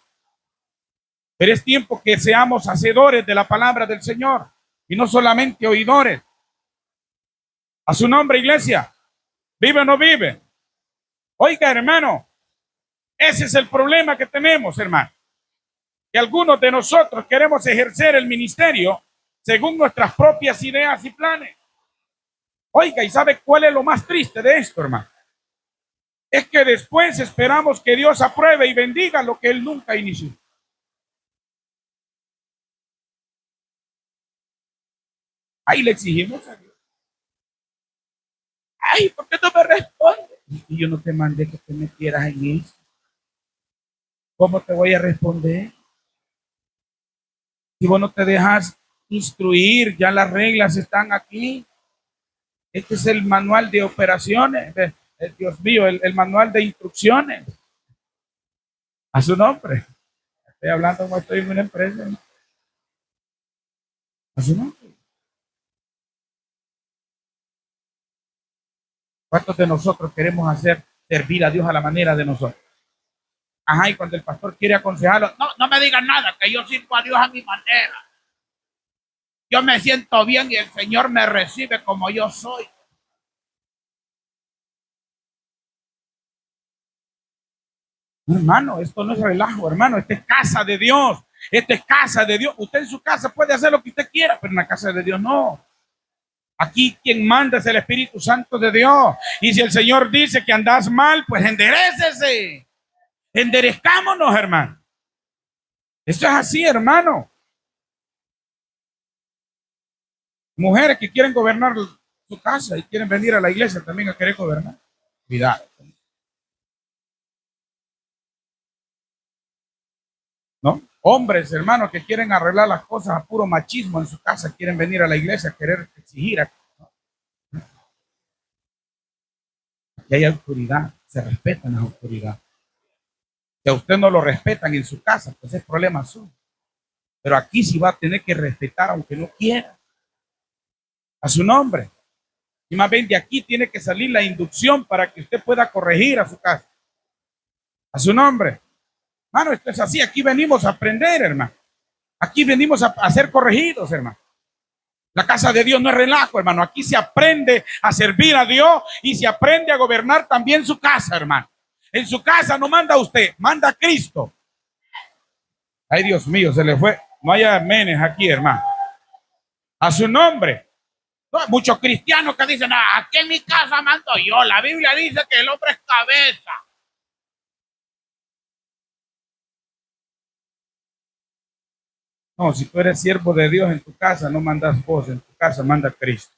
S1: Pero es tiempo que seamos hacedores de la palabra del Señor y no solamente oidores. A su nombre, iglesia. ¿Vive o no vive? Oiga, hermano, ese es el problema que tenemos, hermano. Que algunos de nosotros queremos ejercer el ministerio según nuestras propias ideas y planes. Oiga, ¿y sabe cuál es lo más triste de esto, hermano? Es que después esperamos que Dios apruebe y bendiga lo que Él nunca inició. Ahí le exigimos a Dios. Ay, ¿por qué no me responde? Y yo no te mandé que te metieras en eso. ¿Cómo te voy a responder? Si vos no te dejas instruir, ya las reglas están aquí. Este es el manual de operaciones. Dios mío, el manual de instrucciones. A su nombre. Estoy hablando como estoy en una empresa, ¿no? A su nombre. ¿Cuántos de nosotros queremos servir a Dios a la manera de nosotros? Ajá, y cuando el pastor quiere aconsejarlo, no, no me digan nada, que yo sirvo a Dios a mi manera. Yo me siento bien y el Señor me recibe como yo soy. Hermano, esto no es relajo, hermano, esta es casa de Dios. Esta es casa de Dios. Usted en su casa puede hacer lo que usted quiera, pero en la casa de Dios no. Aquí quien manda es el Espíritu Santo de Dios. Y si el Señor dice que andas mal, pues enderécese. Enderezcámonos, hermano. Esto es así, hermano. Mujeres que quieren gobernar su casa y quieren venir a la iglesia también a querer gobernar. Cuidado. ¿No? Hombres, hermanos, que quieren arreglar las cosas a puro machismo en su casa, quieren venir a la iglesia a querer exigir. ¿No? Aquí hay autoridad, se respetan las autoridades. Si a usted no lo respetan en su casa, pues es problema suyo. Pero aquí sí va a tener que respetar aunque no quiera. A su nombre. Y más bien de aquí tiene que salir la inducción para que usted pueda corregir a su casa. A su nombre. Hermano, esto es así. Aquí venimos a aprender, hermano. Aquí venimos a ser corregidos, hermano. La casa de Dios no es relajo, hermano. Aquí se aprende a servir a Dios y se aprende a gobernar también su casa, hermano. En su casa no manda usted, manda Cristo. Ay, Dios mío, se le fue. No hay amenes aquí, hermano. A su nombre. No, muchos cristianos que dicen, aquí en mi casa mando yo. La Biblia dice que el hombre es cabeza. No, si tú eres siervo de Dios en tu casa, no mandas vos, en tu casa manda Cristo.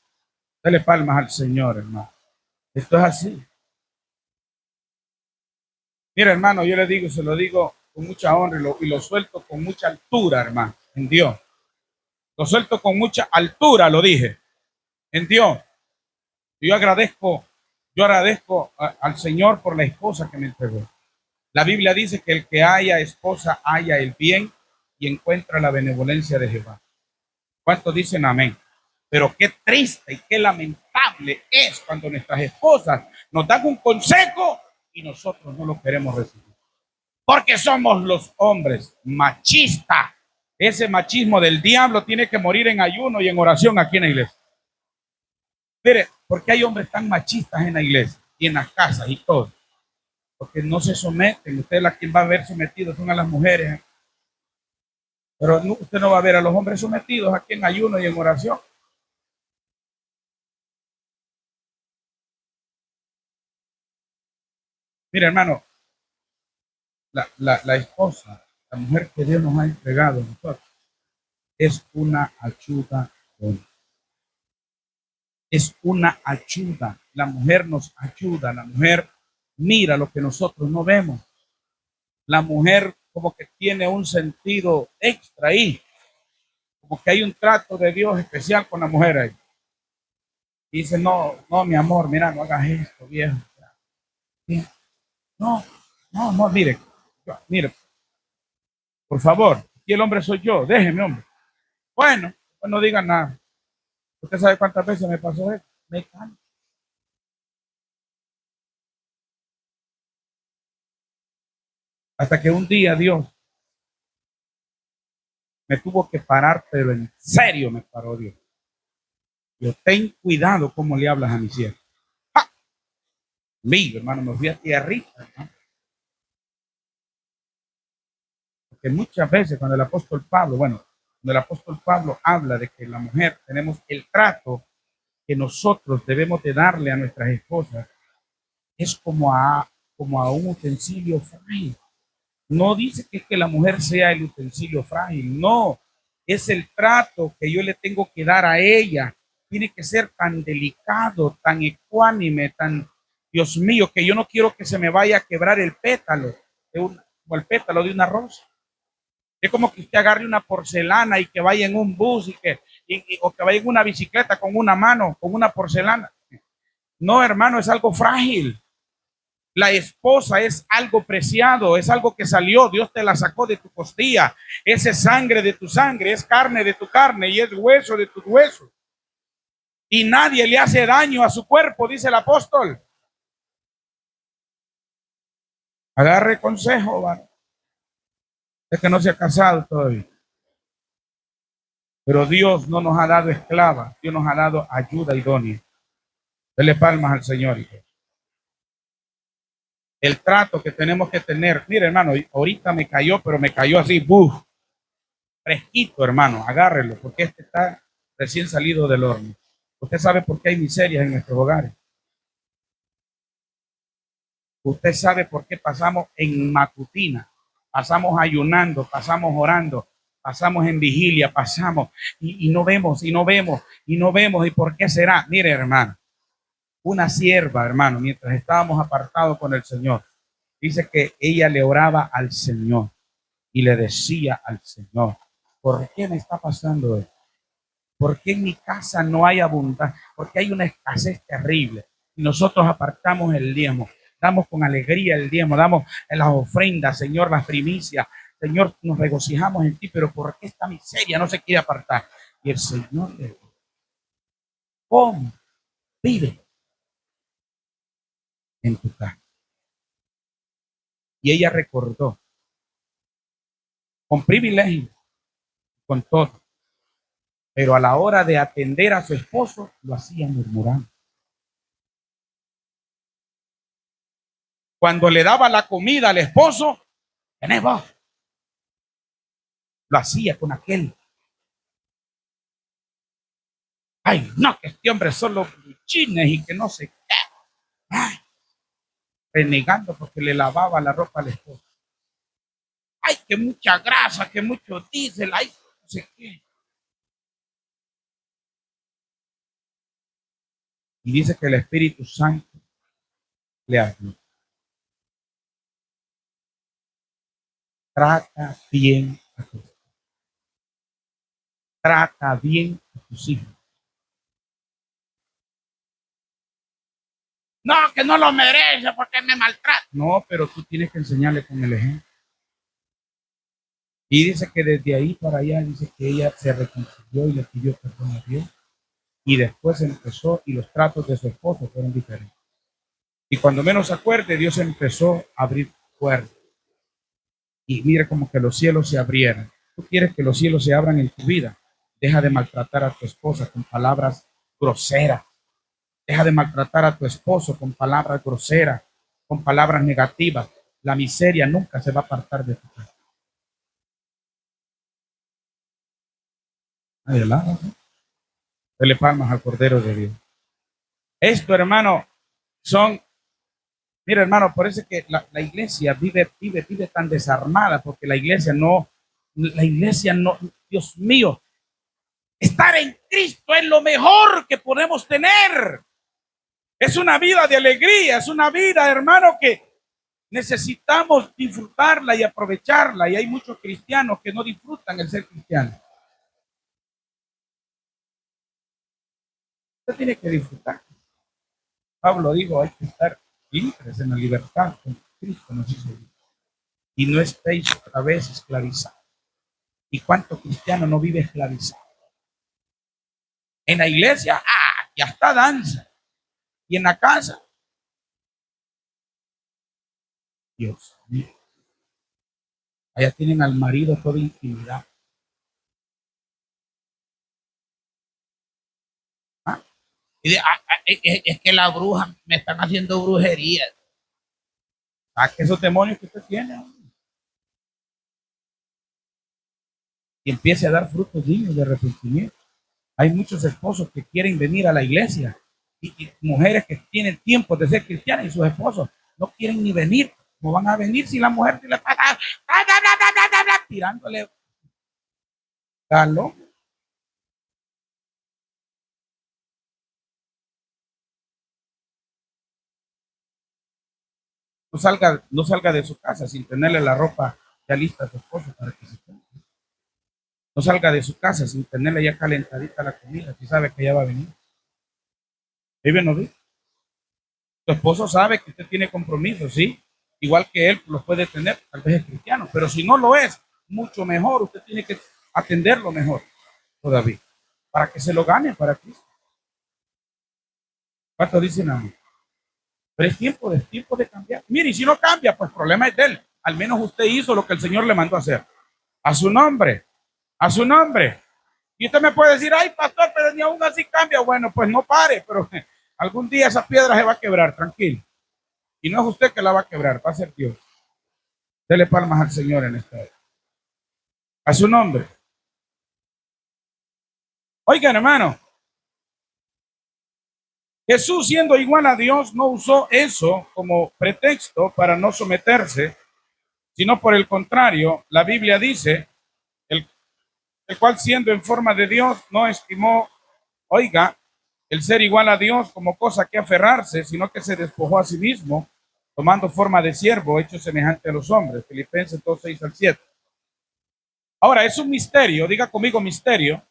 S1: Dale palmas al Señor, hermano. Esto es así. Mira, hermano, yo le digo, se lo digo con mucha honra y lo suelto con mucha altura, hermano, en Dios. Lo suelto con mucha altura, lo dije. en Dios. Yo agradezco, al Señor por la esposa que me entregó. La Biblia dice que el que haya esposa haya el bien y encuentra la benevolencia de Jehová. ¿Cuántos dicen amén? Pero qué triste y qué lamentable es cuando nuestras esposas nos dan un consejo y nosotros no lo queremos recibir. Porque somos los hombres machistas. Ese machismo del diablo tiene que morir en ayuno y en oración aquí en la iglesia. Mire, porque hay hombres tan machistas en la iglesia y en las casas y todo. Porque no se someten. Usted la quien va a ver sometidos son a las mujeres. Pero no, usted no va a ver a los hombres sometidos aquí en ayuno y en oración. Mire, hermano, la esposa, la mujer que Dios nos ha entregado a nosotros, es una ayuda. Es una ayuda. La mujer nos ayuda. La mujer mira lo que nosotros no vemos. La mujer como que tiene un sentido extra ahí. Como que hay un trato de Dios especial con la mujer ahí. Y dice, no, no, mi amor, mira, no hagas esto, viejo. No, no, no, mire, mire, por favor, y el hombre soy yo, déjeme, hombre. Bueno, pues no digan nada. ¿Usted sabe cuántas veces me pasó eso? Me canso. Hasta que un día Dios me tuvo que parar, pero en serio me paró Dios. Yo, ten cuidado cómo le hablas a mi siervo. ¡Ja! Mío, hermano, me fui a tierrita, ¿no? Porque muchas veces cuando el apóstol Pablo, bueno, cuando el apóstol Pablo habla de que la mujer tenemos el trato que nosotros debemos de darle a nuestras esposas, es como a un utensilio frágil. No dice que es que la mujer sea el utensilio frágil, no, es el trato que yo le tengo que dar a ella. Tiene que ser tan delicado, tan ecuánime, tan, Dios mío, que yo no quiero que se me vaya a quebrar el pétalo, o el pétalo de una rosa. Es como que usted agarre una porcelana y que vaya en un bus o que vaya en una bicicleta con una mano, con una porcelana. No, hermano, es algo frágil. La esposa es algo preciado, es algo que salió, Dios te la sacó de tu costilla, es sangre de tu sangre, es carne de tu carne y es hueso de tus huesos. Y nadie le hace daño a su cuerpo, dice el apóstol. Agarre consejo, ¿vale? Es que no se ha casado todavía. Pero Dios no nos ha dado esclava, Dios nos ha dado ayuda idónea. Dele palmas al Señor. El trato que tenemos que tener. Mire, hermano, ahorita me cayó, pero me cayó así, ¡buf! Fresquito, hermano, agárrelo, porque este está recién salido del horno. Usted sabe por qué hay miserias en nuestros hogares. Usted sabe por qué pasamos en matutina, pasamos ayunando, pasamos orando, pasamos en vigilia, pasamos y no vemos, y no vemos, y no vemos. ¿Y por qué será? Mire, hermano, una sierva, hermano, mientras estábamos apartados con el Señor, dice que ella le oraba al Señor y le decía al Señor, ¿por qué me está pasando esto? ¿Por qué en mi casa no hay abundancia? Porque hay una escasez terrible. Y nosotros apartamos el diezmo, damos con alegría el diezmo, damos en las ofrendas, Señor, las primicias. Señor, nos regocijamos en ti, pero ¿por qué esta miseria no se quiere apartar? Y el Señor le dijo, ¿cómo vive en tu casa? Y ella recordó, con privilegio, con todo, pero a la hora de atender a su esposo, lo hacía murmurando. Cuando le daba la comida al esposo, tenés vos, lo hacía con aquel. Ay, no, que este hombre solo chines y que no sé qué. Ay, renegando porque le lavaba la ropa al esposo. Ay, que mucha grasa, que mucho diésel, ay, no sé qué. Y dice que el Espíritu Santo le habló. Trata bien a tus hijos. Trata bien a tus hijos. No, que no lo merece porque me maltrata. No, pero tú tienes que enseñarle con el ejemplo. Y dice que desde ahí para allá, dice que ella se reconcilió y le pidió perdón a Dios. Y después empezó y los tratos de su esposo fueron diferentes. Y cuando menos se acuerde, Dios empezó a abrir puertas. Y mira como que los cielos se abrieran. Tú quieres que los cielos se abran en tu vida. Deja de maltratar a tu esposa con palabras groseras. Deja de maltratar a tu esposo con palabras groseras, con palabras negativas. La miseria nunca se va a apartar de tu casa. Adelante. Dele palmas al Cordero de Dios. Esto, hermano, son, mira, hermano, por eso es que la iglesia vive tan desarmada, porque la iglesia no, Dios mío, estar en Cristo es lo mejor que podemos tener. Es una vida de alegría, es una vida, hermano, que necesitamos disfrutarla y aprovecharla. Y hay muchos cristianos que no disfrutan el ser cristiano. Usted tiene que disfrutar. Pablo dijo, hay que estar libres en la libertad con Cristo nos hizo libres. Y no estéis otra vez esclavizados. ¿Y cuánto cristiano no vive esclavizado? En la iglesia, ya está danza. Y en la casa, Dios mío. Allá tienen al marido toda intimidad. ¿Ah? Y es que la bruja me están haciendo brujería. Que esos demonios que usted tiene. Y empiece a dar frutos dignos de arrepentimiento. Hay muchos esposos que quieren venir a la iglesia y mujeres que tienen tiempo de ser cristianas y sus esposos no quieren ni venir. ¿Cómo van a venir si la mujer le está tirándole calor? No salga de su casa sin tenerle la ropa ya lista a su esposo para que se ponga. No salga de su casa sin tenerle ya calentadita la comida, si sabe que ya va a venir. ¿Vive no vive? Tu esposo sabe que usted tiene compromiso, ¿sí? Igual que él los puede tener, tal vez es cristiano, pero si no lo es, mucho mejor, usted tiene que atenderlo mejor todavía, para que se lo gane para Cristo. ¿Cuánto dicen a mí? Pero es tiempo de cambiar. Mire, y si no cambia, pues problema es de él. Al menos usted hizo lo que el Señor le mandó a hacer. A su nombre, a su nombre. Y usted me puede decir, ay, pastor, pero ni aún así cambia. Bueno, pues no pare, pero algún día esa piedra se va a quebrar, tranquilo. Y no es usted que la va a quebrar, va a ser Dios. Dele palmas al Señor en esta hora. A su nombre. Oigan, hermano, Jesús, siendo igual a Dios, no usó eso como pretexto para no someterse, sino por el contrario, la Biblia dice, el, el cual siendo en forma de Dios, no estimó, oiga, el ser igual a Dios como cosa que aferrarse, sino que se despojó a sí mismo, tomando forma de siervo, hecho semejante a los hombres. Filipenses 2, 6 al 7. Ahora, es un misterio, diga conmigo misterio.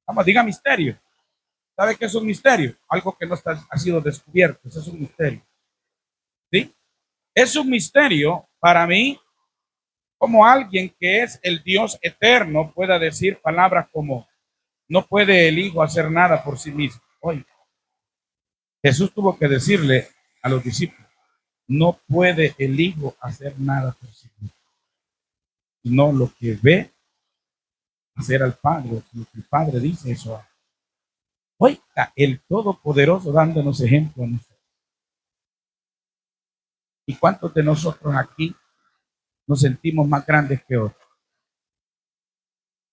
S1: Vamos, diga misterio. ¿Sabe qué es un misterio? Algo que no ha sido descubierto. Eso es un misterio. ¿Sí? Es un misterio para mí como alguien que es el Dios eterno pueda decir palabras como no puede el Hijo hacer nada por sí mismo. Oye, Jesús tuvo que decirle a los discípulos, no puede el Hijo hacer nada por sí mismo, sino lo que ve hacer al Padre, lo que el Padre dice, eso. Oiga, el Todopoderoso dándonos ejemplo a nosotros. ¿Y cuántos de nosotros aquí nos sentimos más grandes que otros?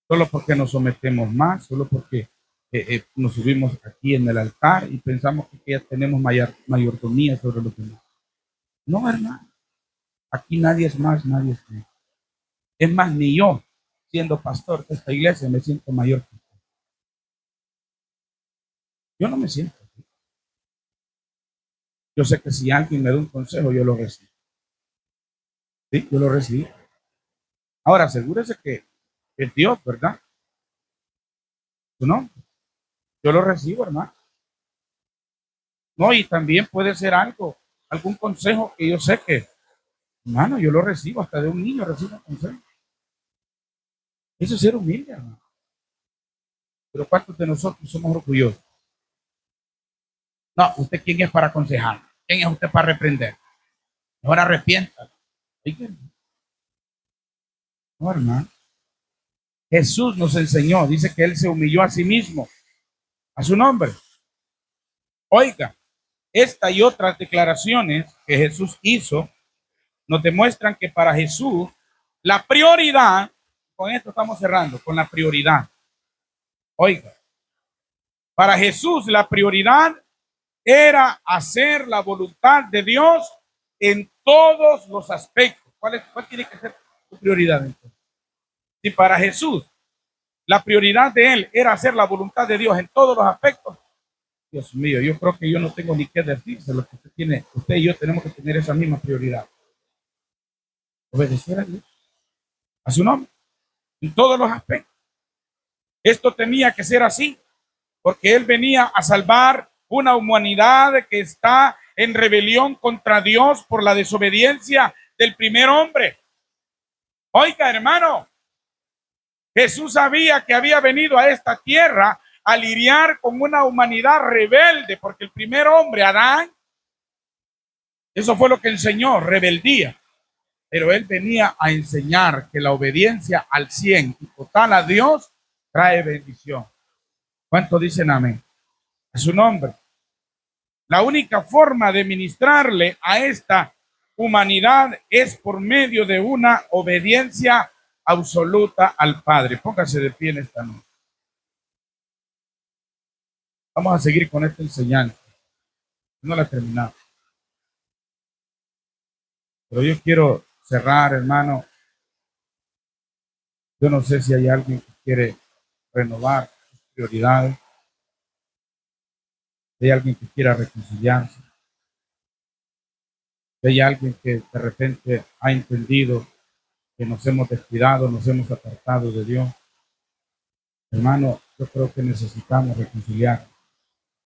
S1: Solo porque nos sometemos más, solo porque nos subimos aquí en el altar y pensamos que ya tenemos mayordomía sobre los demás. No, hermano. Aquí nadie es más, nadie es menos. Es más, ni yo, siendo pastor de esta iglesia, me siento mayor que usted. Yo no me siento así. Yo sé que si alguien me da un consejo, yo lo recibo. Sí, yo lo recibo. Ahora, asegúrese que es Dios, ¿verdad? ¿No? Yo lo recibo, hermano. No, y también puede ser algo, algún consejo que yo sé que, hermano, yo lo recibo, hasta de un niño recibo un consejo. Eso es ser humilde, hermano. Pero ¿cuántos de nosotros somos orgullosos? No, ¿usted quién es para aconsejar? ¿Quién es usted para reprender? Ahora arrepienta. No, hermano. Jesús nos enseñó, dice que él se humilló a sí mismo, a su nombre. Oiga, esta y otras declaraciones que Jesús hizo nos demuestran que para Jesús la prioridad, con esto estamos cerrando, con la prioridad. Oiga, para Jesús la prioridad era hacer la voluntad de Dios en todos los aspectos. ¿Cuál tiene que ser su prioridad entonces? Si para Jesús la prioridad de él era hacer la voluntad de Dios en todos los aspectos, Dios mío, yo creo que yo no tengo ni que decirse lo que usted tiene. Usted y yo tenemos que tener esa misma prioridad. Obedecer a Dios, a su nombre, en todos los aspectos. Esto tenía que ser así, porque él venía a salvar una humanidad que está en rebelión contra Dios por la desobediencia del primer hombre. Oiga, hermano, Jesús sabía que había venido a esta tierra a lidiar con una humanidad rebelde, porque el primer hombre, Adán, eso fue lo que enseñó, rebeldía. Pero él venía a enseñar que la obediencia al 100 y total a Dios trae bendición. ¿Cuántos dicen amén? A su nombre. La única forma de ministrarle a esta humanidad es por medio de una obediencia absoluta al Padre. Póngase de pie en esta noche. Vamos a seguir con esta enseñanza. No la terminamos. Pero yo quiero cerrar, hermano. Yo no sé si hay alguien que quiere renovar sus prioridades. Si hay alguien que quiera reconciliarse. Si hay alguien que de repente ha entendido que nos hemos descuidado, nos hemos apartado de Dios. Hermano, yo creo que necesitamos reconciliar.